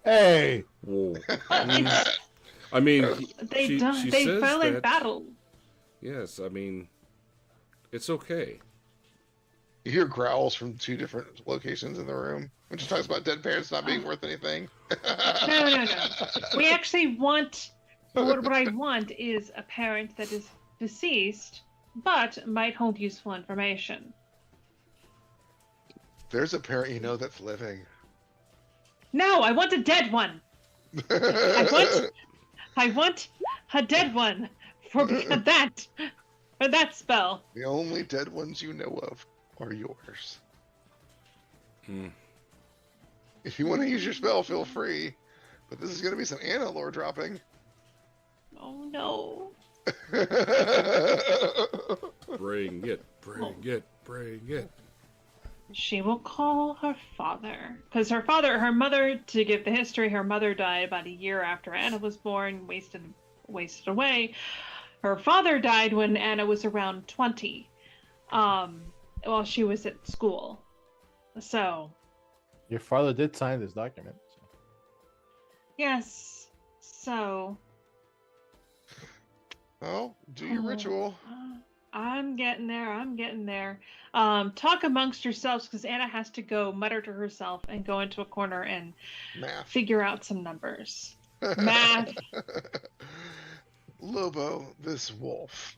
Hey! Whoa. I mean, they says fell in that, battle. Yes, I mean, it's okay. You hear growls from two different locations in the room, which talks about dead parents not being worth anything. No. We actually want, what I want is a parent that is deceased, but might hold useful information. There's a parent you know that's living. No, I want a dead one. I want a dead one for that spell. The only dead ones you know of are yours. If you want to use your spell, feel free. But this is going to be some Anna lore dropping. Oh no. Bring it. She will call her father. Because her mother, to give the history, her mother died about a year after Anna was born, wasted away. Her father died when Anna was around 20, while she was at school. So. Your father did sign this document. So. Yes. So. Well, do your ritual. I'm getting there. I'm getting there. Talk amongst yourselves because Anna has to go mutter to herself and go into a corner and Math. figure out some numbers. Math. Lobo, this wolf,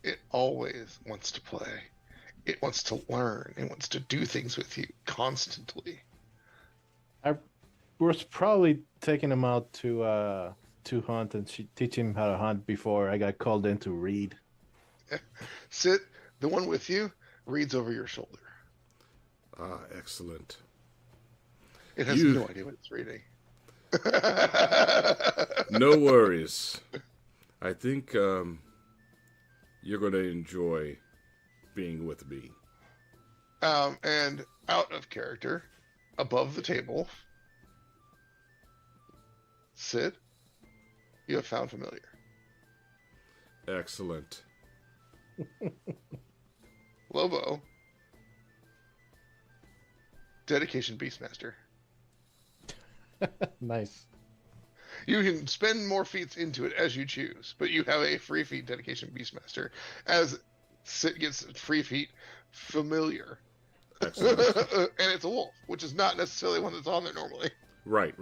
it always wants to play. It wants to learn. It wants to do things with you constantly. I was probably taking him out to hunt and teach him how to hunt before I got called in to read. Sit, the one with you, reads over your shoulder. Ah, excellent. It has no idea what it's reading. No worries. I think you're going to enjoy being with me. And out of character, above the table, Sid, you have found familiar. Excellent. Lobo, dedication Beastmaster. Nice. You can spend more feats into it as you choose, but you have a free feat dedication Beastmaster. As Sid gets free feat familiar. Excellent. And it's a wolf, which is not necessarily one that's on there normally. Right.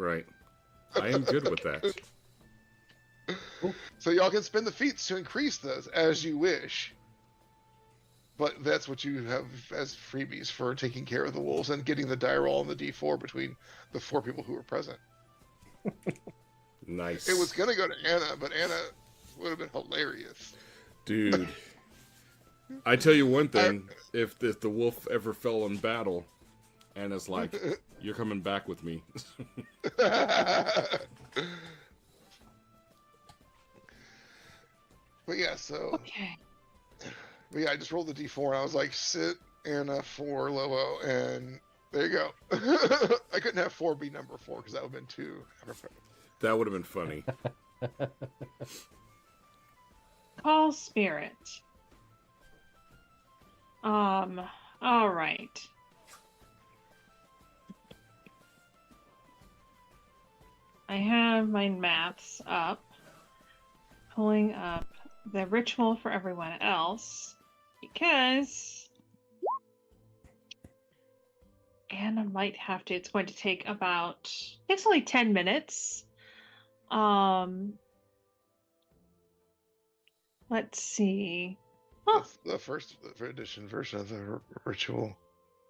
I am good with that. So y'all can spend the feats to increase those as you wish. But that's what you have as freebies for taking care of the wolves and getting the die roll and the D4 between the 4 people who were present. Nice. It was going to go to Anna, but Anna would have been hilarious. Dude. I tell you one thing. If the wolf ever fell in battle, Anna's like, you're coming back with me. But yeah, so... Okay. But yeah, I just rolled the D4 and I was like, sit Anna 4 Lobo, and there you go. I couldn't have 4 be number 4 because that would have been too. That would have been funny. Call spirit. All right. I have my maths up. Pulling up the ritual for everyone else because Anna might have to. It's going to take about. It's only 10 minutes. Let's see. Oh. The first edition version of the ritual.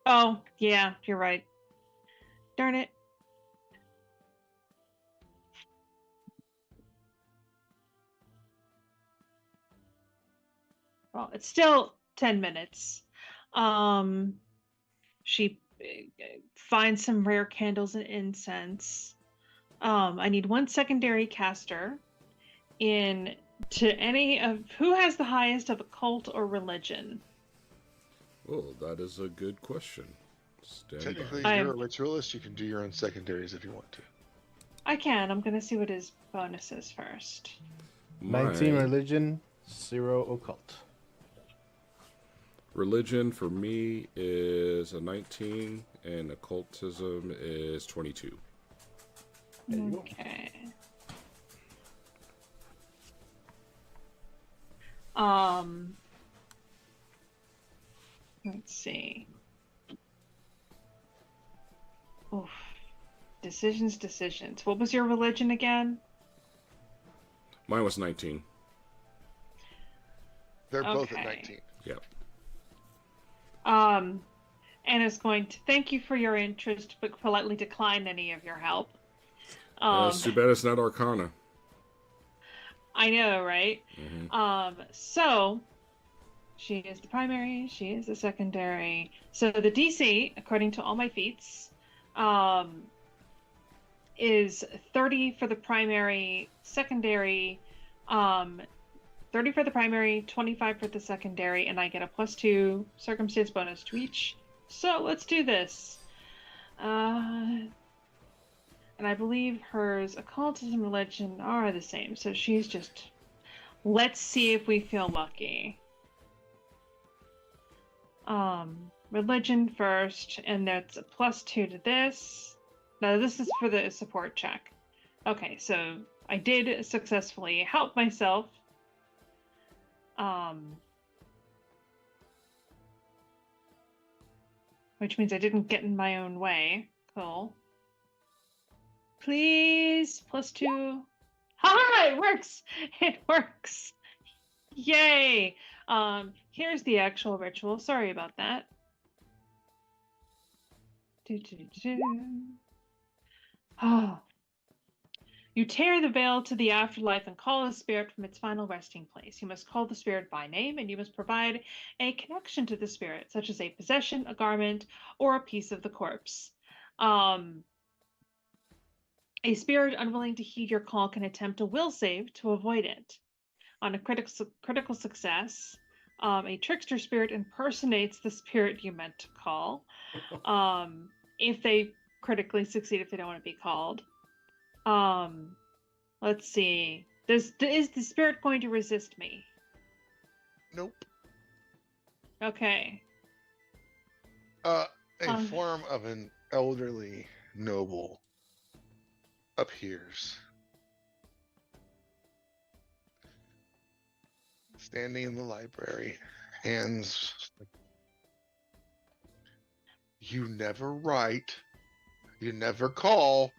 Oh, yeah, you're right. Darn it. Well, it's still 10 minutes. She finds some rare candles and incense. I need 1 secondary caster to any of who has the highest of occult or religion. Oh, that is a good question. Technically, by. you're a ritualist. You can do your own secondaries if you want to. I can. I'm going to see what his bonus is first. 19 religion, 0 occult. Religion for me is a 19, and occultism is 22. Okay. Let's see. Oof. Decisions. What was your religion again? Mine was 19. They're both at Okay. 19. Yep. Anna's going to thank you for your interest, but politely decline any of your help. It's too bad it's not Arcana. I know, right? Mm-hmm. So she is the primary, she is the secondary. So the DC, according to all my feats, is 30 for the primary, secondary, 30 for the primary, 25 for the secondary, and I get a +2 circumstance bonus to each. So let's do this. And I believe hers occultism, religion are the same. So she's just, let's see if we feel lucky. Religion first, and that's a +2 to this. No, this is for the support check. Okay, so I did successfully help myself. Which means I didn't get in my own way. Cool. Please, +2. Ha! It works! It works! Yay! Here's the actual ritual. Sorry about that. Oh. You tear the veil to the afterlife and call the spirit from its final resting place. You must call the spirit by name, and you must provide a connection to the spirit, such as a possession, a garment, or a piece of the corpse. A spirit unwilling to heed your call can attempt a will save to avoid it. On a critical success, a trickster spirit impersonates the spirit you meant to call. If they critically succeed, if they don't want to be called. Let's see. Is the spirit going to resist me? Nope. Okay. A form of an elderly noble appears. Standing in the library, hands. You never write. You never call.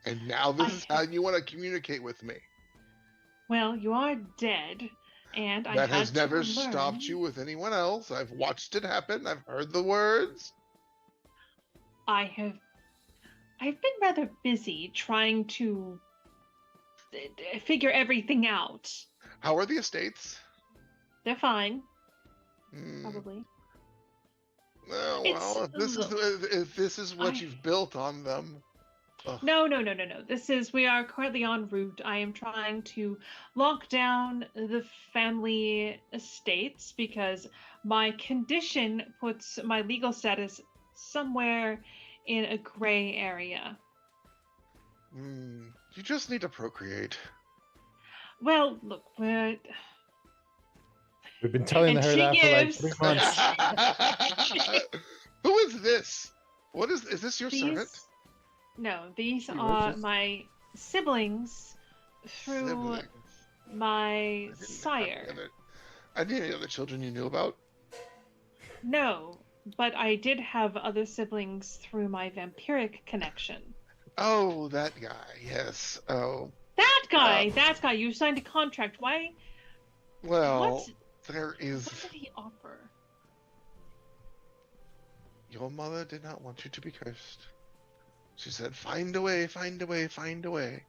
And now this is how you want to communicate with me. Well, you are dead, and I That had has never to stopped learn. you with anyone else. I've watched it happen. I've heard the words. I've been rather busy trying to figure everything out. How are the estates? They're fine, Hmm. probably. Oh, well, if this is what you've built on them. Ugh. No. We are currently en route. I am trying to lock down the family estates because my condition puts my legal status somewhere in a gray area. You just need to procreate. Well, look, We've been telling And her she that for like gives- 3 months. Who is this? Is this your servant? No, these She are wishes. my siblings through Siblings. my sire. I didn't have any other children you knew about. No, but I did have other siblings through my vampiric connection. Oh, that guy. Yes. Oh. That guy, you signed a contract. Why? Well, there is. What did he offer? Your mother did not want you to be cursed. She said, "Find a way, find a way, find a way."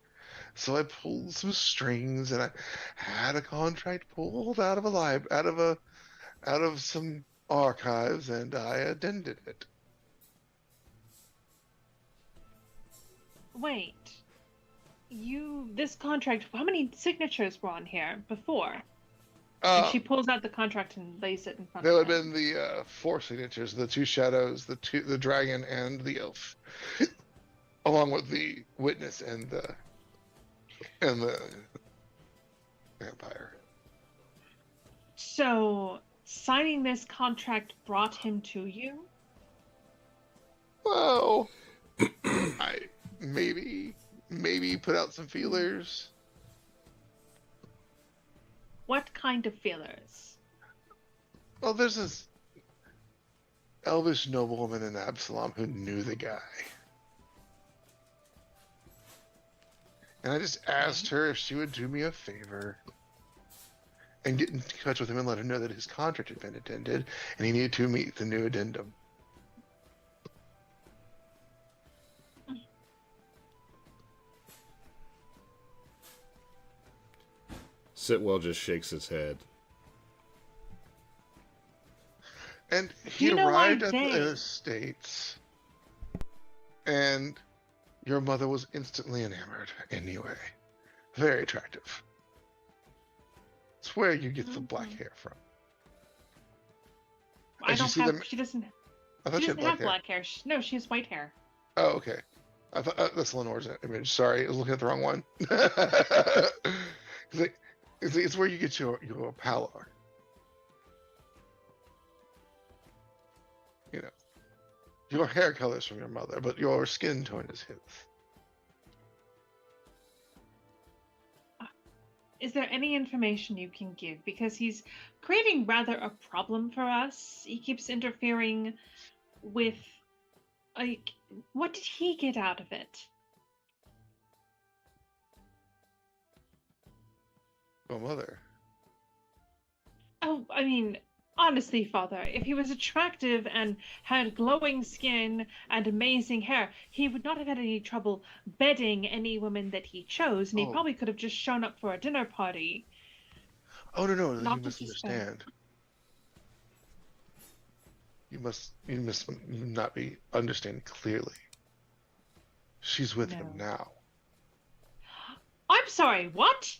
So I pulled some strings, and I had a contract pulled out of out of some archives, and I addended it. Wait. This contract, how many signatures were on here before? And she pulls out the contract and lays it in front There of would him. have been the 4 signatures: the 2 shadows, the dragon, and the elf, along with the witness and the vampire. So, signing this contract brought him to you? Well, I maybe put out some feelers. What kind of feelers? Well, there's this elvish noblewoman in Absalom who knew the guy. And I just asked her if she would do me a favor and get in touch with him and let her know that his contract had been addended and he needed to meet the new addendum. Sitwell just shakes his head. And he You know arrived why at they- the estates, and your mother was instantly enamored anyway. Very attractive. It's where you get the black hair from. I As you don't see have. them- She doesn't. I thought She you had doesn't have black hair. No, she has white hair. Oh, okay. I thought that's Lenore's image. Sorry, I was looking at the wrong one. It's where you get your pallor. You know, your hair color is from your mother, but your skin tone is his. is there any information you can give? Because he's creating rather a problem for us. He keeps interfering with, like, what did he get out of it? Oh, mother. Oh, I mean, honestly, Father, if he was attractive and had glowing skin and amazing hair, he would not have had any trouble bedding any woman that he chose, and he Oh. probably could have just shown up for a dinner party. Oh, no, you Not disrespect. misunderstand. You must not be understanding clearly. She's with him now. I'm sorry, what?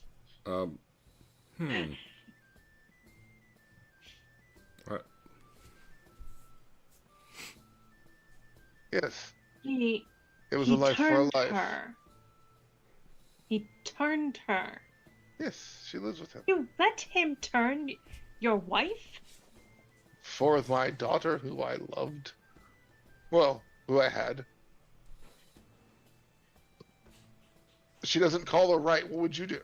Yes. It was a life for a life. Her. He turned her. Yes, she lives with him. You let him turn your wife? For my daughter, who I loved. Well, who I had. She doesn't call her right. What would you do?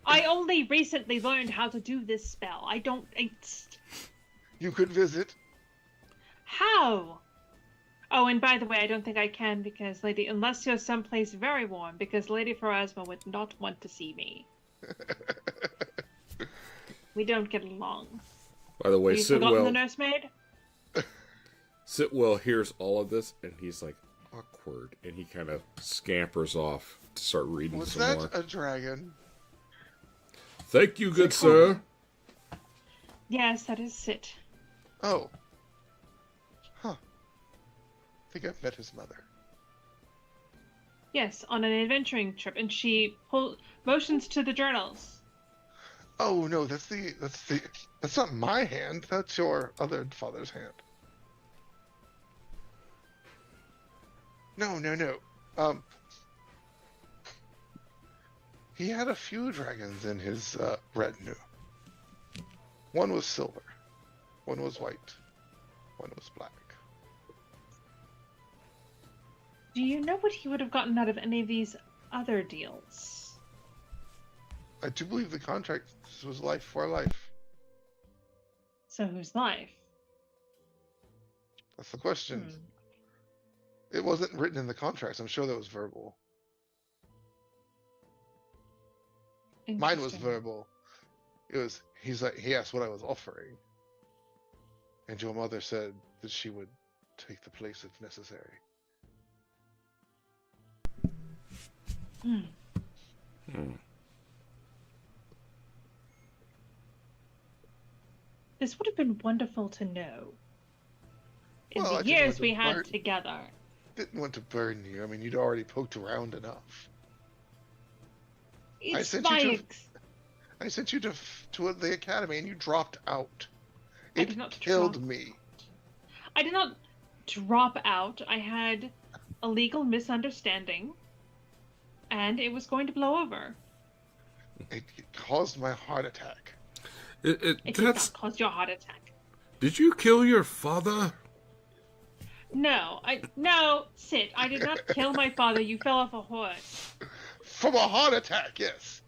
I only recently learned how to do this spell. I don't... You could visit. How? Oh, and by the way, I don't think I can because unless you're someplace very warm, because Lady Pharasma would not want to see me. We don't get along. By the way, Have you forgotten the nursemaid? Sitwell hears all of this, and he's like, awkward, and he kind of scampers off to start reading some more. Was that a dragon? Thank you, good sir. Yes, that is Sit. Oh. Huh. I think I've met his mother. Yes, on an adventuring trip, and she motions to the journals. Oh no, that's not my hand. That's your other father's hand. No. He had a few dragons in his retinue. One was silver, one was white, one was black. Do you know what he would have gotten out of any of these other deals? I do believe the contract was life for life. So whose life? That's the question. It wasn't written in the contracts. I'm sure that was verbal. Mine was verbal. He asked what I was offering. And your mother said that she would take the place if necessary. This would have been wonderful to know. In Well, the years we had together. Didn't want to burden you. I mean, you'd already poked around enough. It's I sent you to the academy and you dropped out. It killed me. I did not drop out. I had a legal misunderstanding, and it was going to blow over. It caused my heart attack. It did not cause your heart attack. Did you kill your father? No, Sit. I did not kill my father. You fell off a horse. From a heart attack, yes.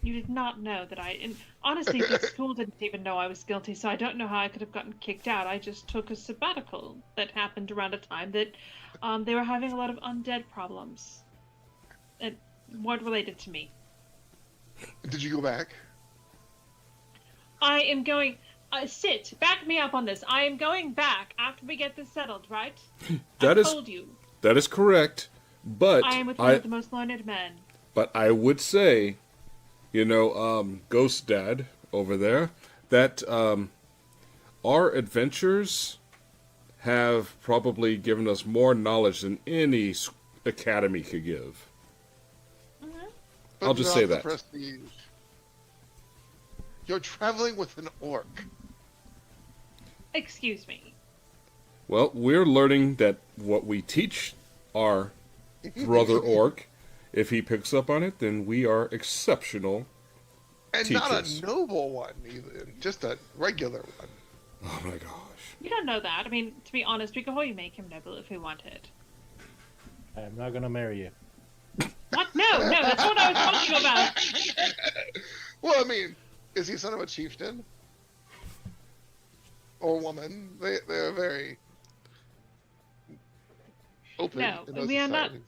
You did not know that and honestly, the school didn't even know I was guilty, so I don't know how I could have gotten kicked out. I just took a sabbatical that happened around a time that they were having a lot of undead problems. And weren't related to me. Did you go back? I am going... Sit, back me up on this. I am going back after we get this settled, right? I told you. That is correct, but... I am with one of the most learned men. But I would say, Ghost Dad over there, that our adventures have probably given us more knowledge than any academy could give. I'll just say that. Prestige. You're traveling with an orc. Excuse me. Well, we're learning that what we teach our brother orc, if he picks up on it, then we are exceptional teachers. Not a noble one, either. Just a regular one. Oh my gosh. You don't know that. I mean, to be honest, we could probably make him noble if we wanted. I'm not gonna marry you. What? No, that's what I was talking about. Well, I mean, is he son of a chieftain? Or woman? They're very open No, in those we are not. societies.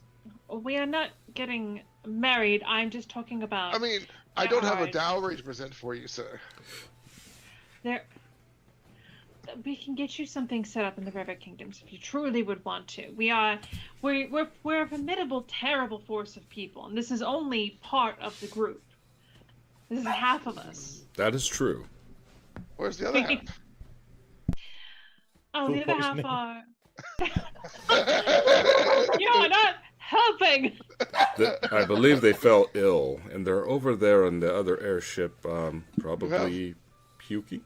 We are not getting married. I'm just talking about. I mean, I don't have a dowry to present for you, sir. There. We can get you something set up in the River Kingdoms if you truly would want to. We're a formidable, terrible force of people, and this is only part of the group. This is half of us. That is true. Where's the other half? Oh, Food the other half poisoning. are. You're not helping. I believe they fell ill, and they're over there on the other airship, probably puking.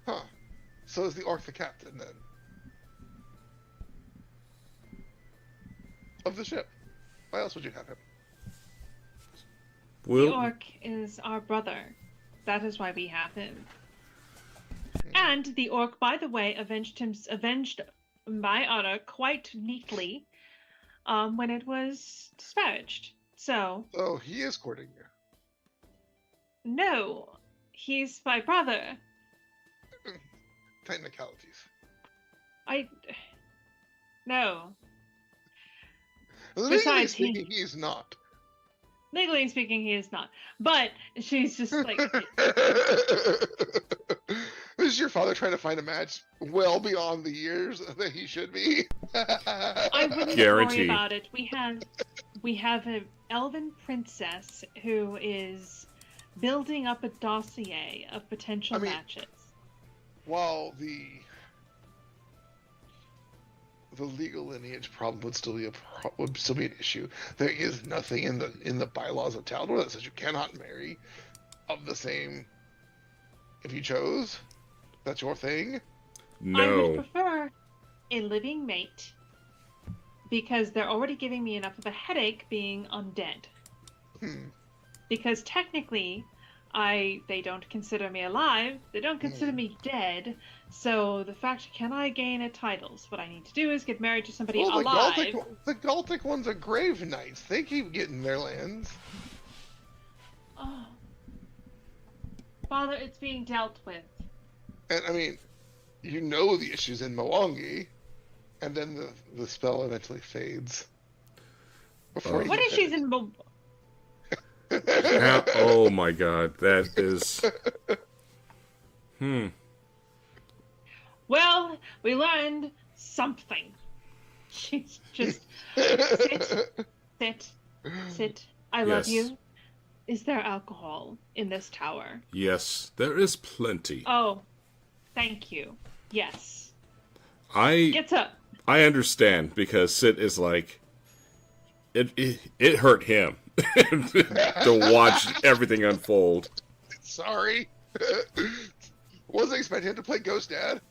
Huh. So is the orc the captain, then? Of the ship. Why else would you have him? The orc is our brother. That is why we have him. And the orc, by the way, avenged my honor quite neatly when it was disparaged. So. Oh, he is courting you. No, he's my brother. Technicalities. No. Legally Besides, speaking, he is not. Legally speaking, he is not. But she's just like. Is your father trying to find a match well beyond the years that he should be? I wouldn't Guarantee. worry about it. We have an elven princess who is building up a dossier of potential matches. While the legal lineage problem would still be an issue, there is nothing in the bylaws of Taldor that says you cannot marry of the same. If you chose, that's your thing. No. I would prefer a living mate because they're already giving me enough of a headache being undead. Because technically, they don't consider me alive. They don't consider me dead. So the fact, can I gain titles? What I need to do is get married to somebody alive. The Galtic ones are grave knights. They keep getting their lands. Oh. Father, it's being dealt with. And I mean, you know the issues in Mwangi, and then the spell eventually fades. What issues in Oh my god, that is. Well, we learned something. She's just sit. I love you. Is there alcohol in this tower? Yes, there is plenty. Oh, thank you. Yes. Get up. I understand because Sid is like, it hurt him to watch everything unfold. Sorry. Wasn't expecting him to play Ghost Dad.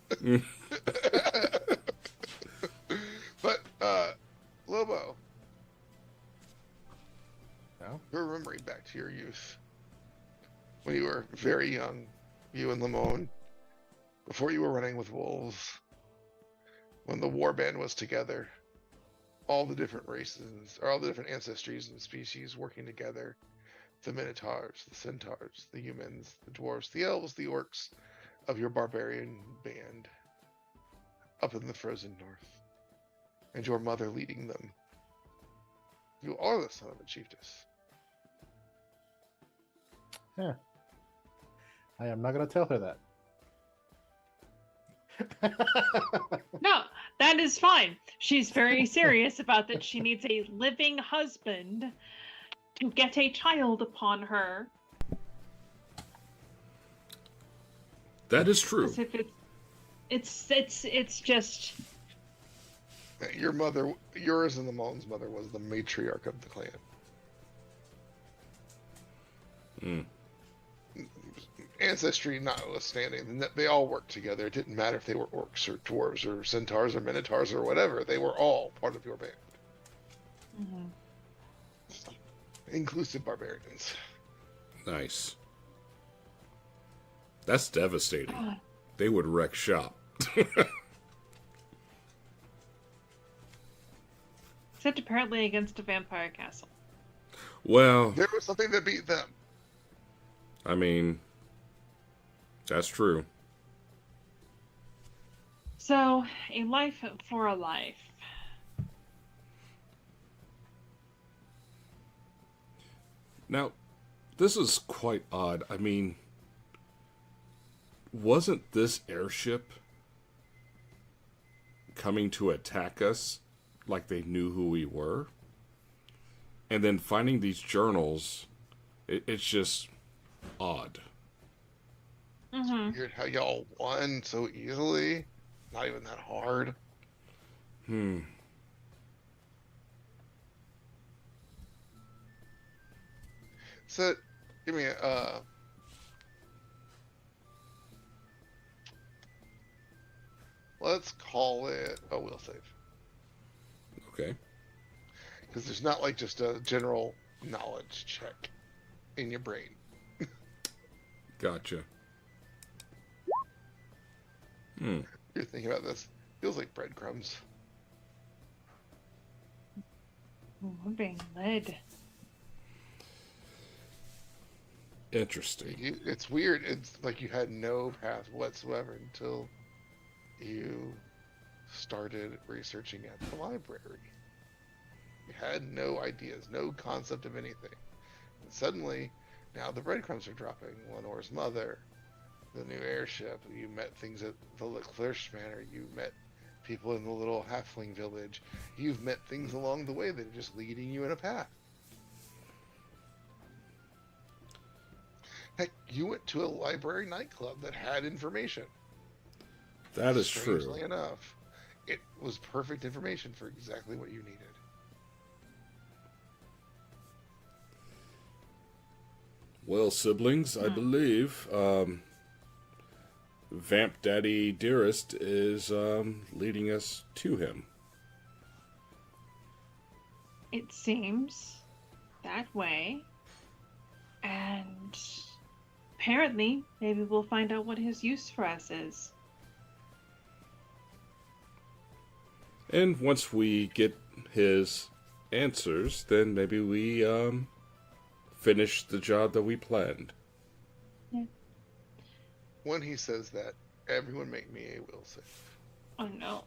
But, Lobo. No? You're remembering back to your youth. When you were very young, you and Limon, before you were running with wolves, when the warband was together, all the different races, or all the different ancestries and species working together, the Minotaurs, the Centaurs, the humans, the dwarves, the elves, the orcs of your barbarian band, up in the frozen north, and your mother leading them. You are the son of a chiefess. Yeah. I am not going to tell her that. No, that is fine. She's very serious about that. She needs a living husband to get a child upon her. That is true. As if it's just. Your mother, yours and Limon's mother, was the matriarch of the clan. Ancestry notwithstanding, they all worked together. It didn't matter if they were orcs or dwarves or centaurs or minotaurs or whatever. They were all part of your band. Inclusive barbarians. Nice. That's devastating. They would wreck shop. Except apparently against a vampire castle. Well, There was something that beat them. I mean, that's true. So, a life for a life. Now, this is quite odd. I mean, wasn't this airship coming to attack us like they knew who we were? And then finding these journals, it's just odd. Mm-hmm. Weird how y'all won so easily. Not even that hard. So, give me a. Let's call it a will save. Okay. Because there's not like just a general knowledge check in your brain. Gotcha. You're thinking about this. Feels like breadcrumbs. We're being led. Interesting. It's weird. It's like you had no path whatsoever until you started researching at the library. You had no ideas, no concept of anything. And suddenly, now the breadcrumbs are dropping. Lenore's mother, the new airship. You met things at the Leclerc Manor. You met people in the little halfling village. You've met things along the way that are just leading you in a path. Heck, you went to a library nightclub that had information. That is Strangely true. enough, it was perfect information for exactly what you needed. Well, siblings, I believe Vamp Daddy Dearest is leading us to him. It seems that way. And apparently, maybe we'll find out what his use for us is. And once we get his answers, then maybe we finish the job that we planned. Yeah. When he says that, everyone make me a will save. Oh no.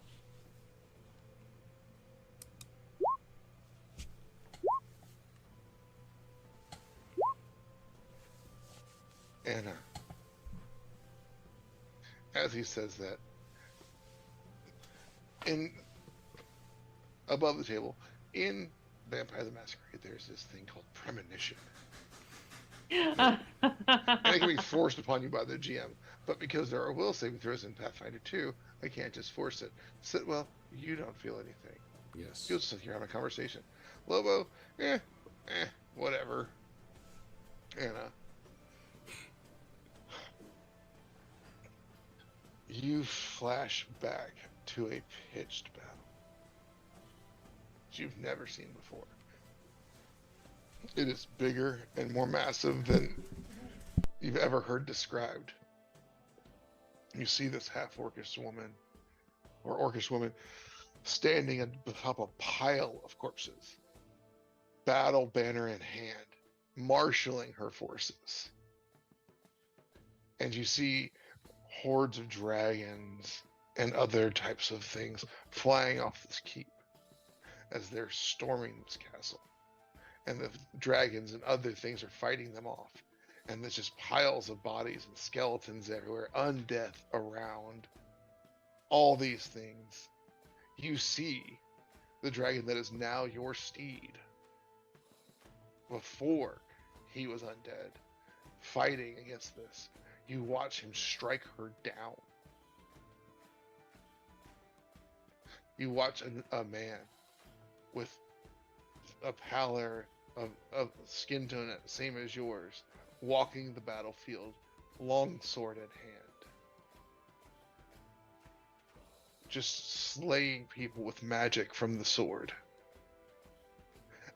And as he says that, in above the table, in Vampire the Masquerade, there's this thing called premonition. And it can be forced upon you by the GM. But because there are will saving throws in Pathfinder 2, I can't just force it. So, well, you don't feel anything. Yes. You'll just sit here having a conversation. Lobo, whatever. And you flash back to a pitched battle that you've never seen before. It is bigger and more massive than you've ever heard described. You see this half-orcish woman, or orcish woman, standing atop a pile of corpses, battle banner in hand, marshaling her forces. And you see hordes of dragons and other types of things flying off this keep as they're storming this castle. And the dragons and other things are fighting them off. And there's just piles of bodies and skeletons everywhere, undeath around. All these things. You see the dragon that is now your steed. Before he was undead, fighting against this. You watch him strike her down. You watch a man with a pallor of skin tone same as yours, walking the battlefield, long sword at hand. Just slaying people with magic from the sword.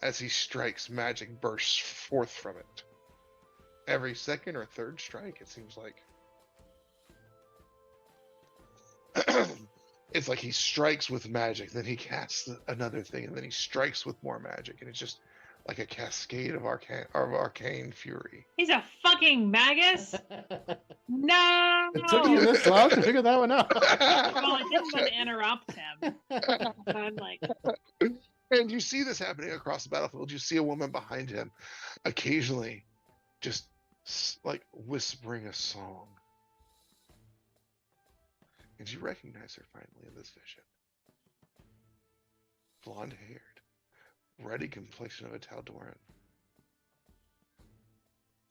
As he strikes, magic bursts forth from it. Every second or third strike, it seems like. it's like he strikes with magic, then he casts another thing, and then he strikes with more magic, and it's just like a cascade of arcane fury. He's a fucking magus. No. It took you this long to figure that one out. Well, I didn't want to interrupt him. But I'm like, And you see this happening across the battlefield. You see a woman behind him, occasionally, just like whispering a song. And you recognize her finally in this vision. Blonde-haired, ruddy complexion of a Tal'Doran.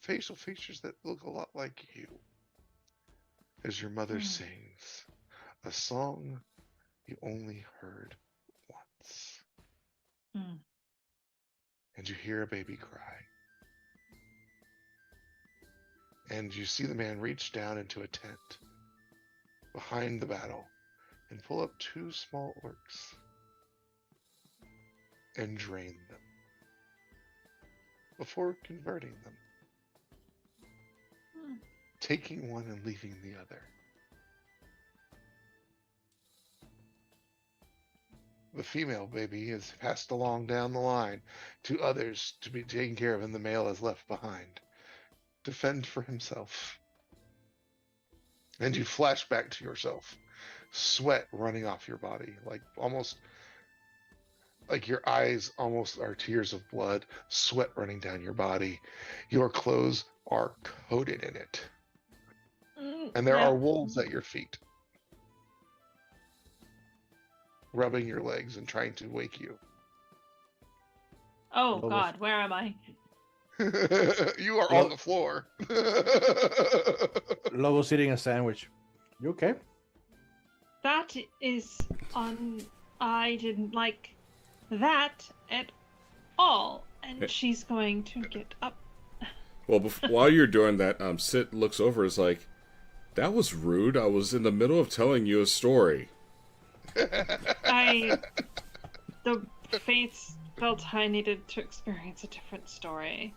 Facial features that look a lot like you. As your mother sings a song you only heard once. And you hear a baby cry. And you see the man reach down into a tent behind the battle and pull up 2 small orcs and drain them before converting them, taking one and leaving the other. The female baby is passed along down the line to others to be taken care of, and the male is left behind to fend for himself. And you flash back to yourself, sweat running off your body, like almost like your eyes almost are tears of blood, sweat running down your body. Your clothes are coated in it. And there are wolves at your feet, rubbing your legs and trying to wake you. oh God, where am I? You are on the floor. Lobo's eating a sandwich. You okay? That is on. I didn't like that at all. And she's going to get up. Well, while you're doing that, Sit looks over, is like, that was rude. I was in the middle of telling you a story. The fates felt I needed to experience a different story.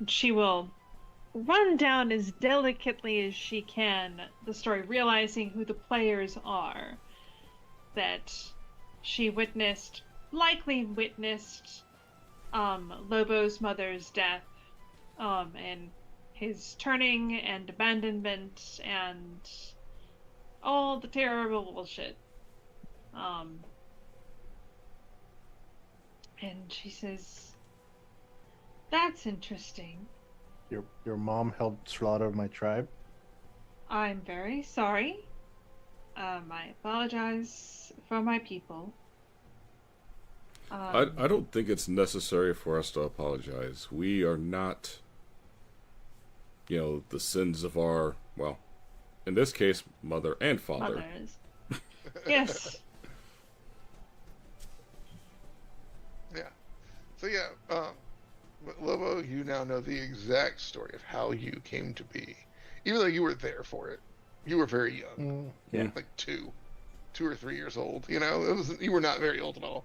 She will run down as delicately as she can the story, realizing who the players are. That she likely witnessed Lobo's mother's death, and his turning and abandonment and all the terrible bullshit. And she says, "That's interesting. Your mom helped slaughter my tribe. I'm very sorry. I apologize for my people." I don't think it's necessary for us to apologize. We are not, the sins of our, well, in this case, mother and father. Mothers. Yes. Yeah. So Lobo, you now know the exact story of how you came to be. Even though you were there for it. You were very young. Yeah. Like 2 or 3 years old. You were not very old at all.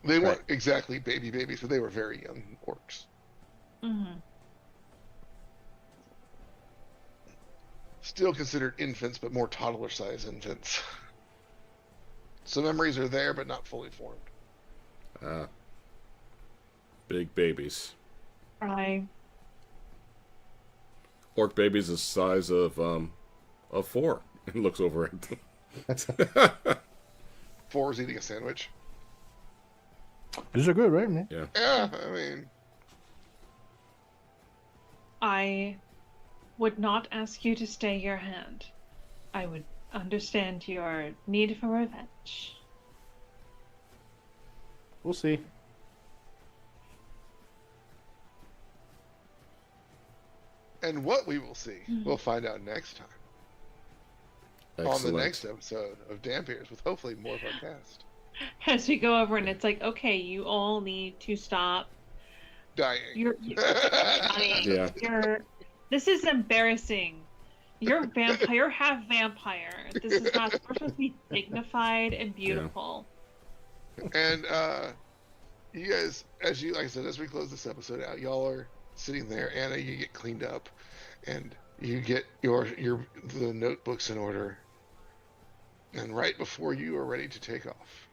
They weren't exactly babies, but they were very young orcs. Mm-hmm. Still considered infants, but more toddler-sized infants. So memories are there, but not fully formed. Big babies. Orc babies the size of 4. And looks over at them. 4 is eating a sandwich. These are good, right, man? Yeah. Yeah, I mean... I would not ask you to stay your hand. I would understand your need for revenge. We'll see. And what we will see, we'll find out next time. Excellent. On the next episode of Dhampir's, with hopefully more of our cast. As we go over, and it's like, okay, you all need to stop. Dying. You're dying. Yeah. This is embarrassing. You're vampire. You're half vampire. This is not supposed to be dignified and beautiful. And you guys, like I said, as we close this episode out, y'all are sitting there. Anna, you get cleaned up, and You get the notebooks in order, and right before you are ready to take off,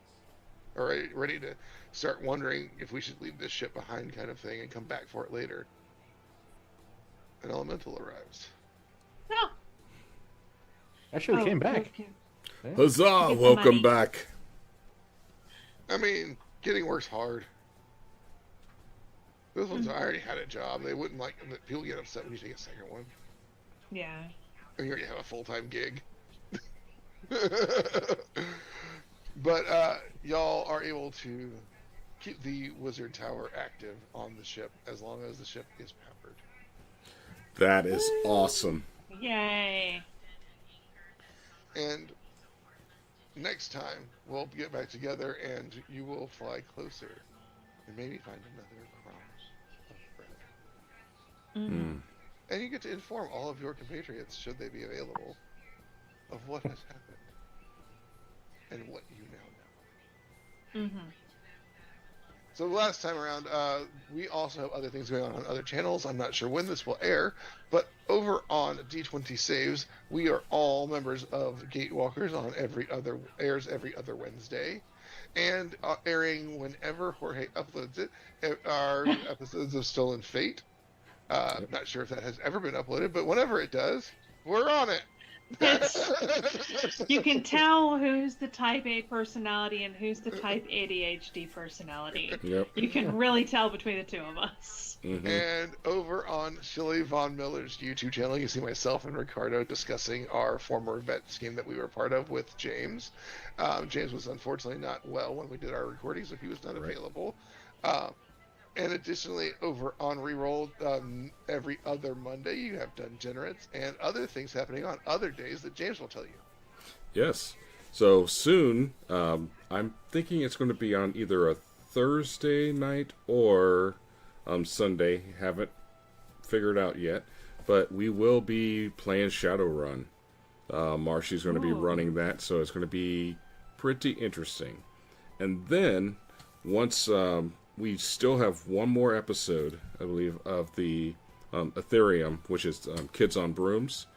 or ready to start wondering if we should leave this ship behind, kind of thing, and come back for it later, an elemental arrives. No. Actually, came back. Okay. Yeah. Huzzah! Get the Welcome money. back. I mean, getting work's hard. Those ones, I already had a job. They wouldn't like people get upset when you take a second one. Yeah. And you already have a full-time gig. But y'all are able to keep the wizard tower active on the ship as long as the ship is powered. That is awesome. Yay. And next time we'll get back together and you will fly closer and maybe find another crumb of bread. Mm-hmm. And you get to inform all of your compatriots, should they be available, of what has happened and what you now know. Mm-hmm. So last time around, we also have other things going on other channels. I'm not sure when this will air, but over on D20 Saves, we are all members of Gatewalkers on airs every other Wednesday, and airing whenever Jorge uploads it. Our episodes of Stolen Fate. Not sure if that has ever been uploaded, but whenever it does, we're on it. You can tell who's the type A personality and who's the type ADHD personality. Yep. You can really tell between the two of us. Mm-hmm. And over on Shilly Von Miller's YouTube channel, you see myself and Ricardo discussing our former vet scheme that we were part of with James. James was unfortunately not well when we did our recording, so he was not available. And additionally, over on Reroll, every other Monday, you have Dungenerates and other things happening on other days that James will tell you. Yes. So soon, I'm thinking it's going to be on either a Thursday night or Sunday. Haven't figured out yet, but we will be playing Shadowrun. Marshy's going to be running that, so it's going to be pretty interesting. And then once we still have one more episode, I believe, of the Ethereum, which is Kids on Brooms.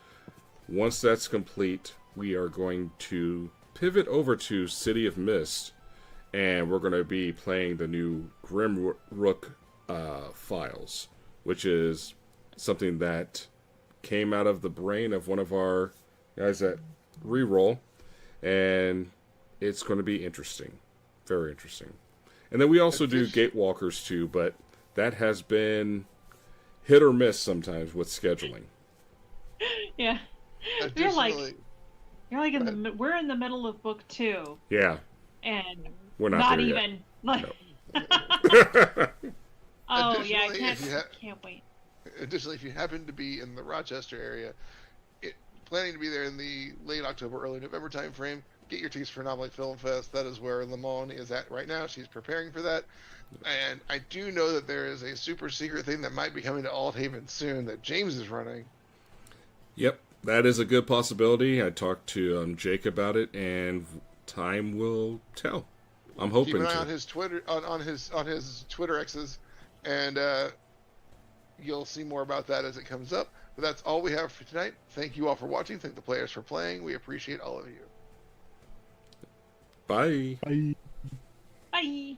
Once that's complete, we are going to pivot over to City of Mist, and we're going to be playing the new Grim Rook files, which is something that came out of the brain of one of our guys at Reroll, and it's going to be interesting. Very interesting. And then we also do Gatewalkers too, but that has been hit or miss sometimes with scheduling. Yeah. You're like we're in the middle of book 2. Yeah. And we're not there even yet. like No. Oh yeah, I can't wait. Additionally, if you happen to be in the Rochester area, planning to be there in the late October, early November time frame, get your tickets for Anomaly Film Fest. That is where Lamone is at right now. She's preparing for that. And I do know that there is a super secret thing that might be coming to Althaven soon that James is running. Yep, that is a good possibility. I talked to Jake about it, and time will tell. I'm hoping Keep an eye to. on his Twitter on his Twitter X's, and you'll see more about that as it comes up. But that's all we have for tonight. Thank you all for watching. Thank the players for playing. We appreciate all of you. Bye. Bye. Bye.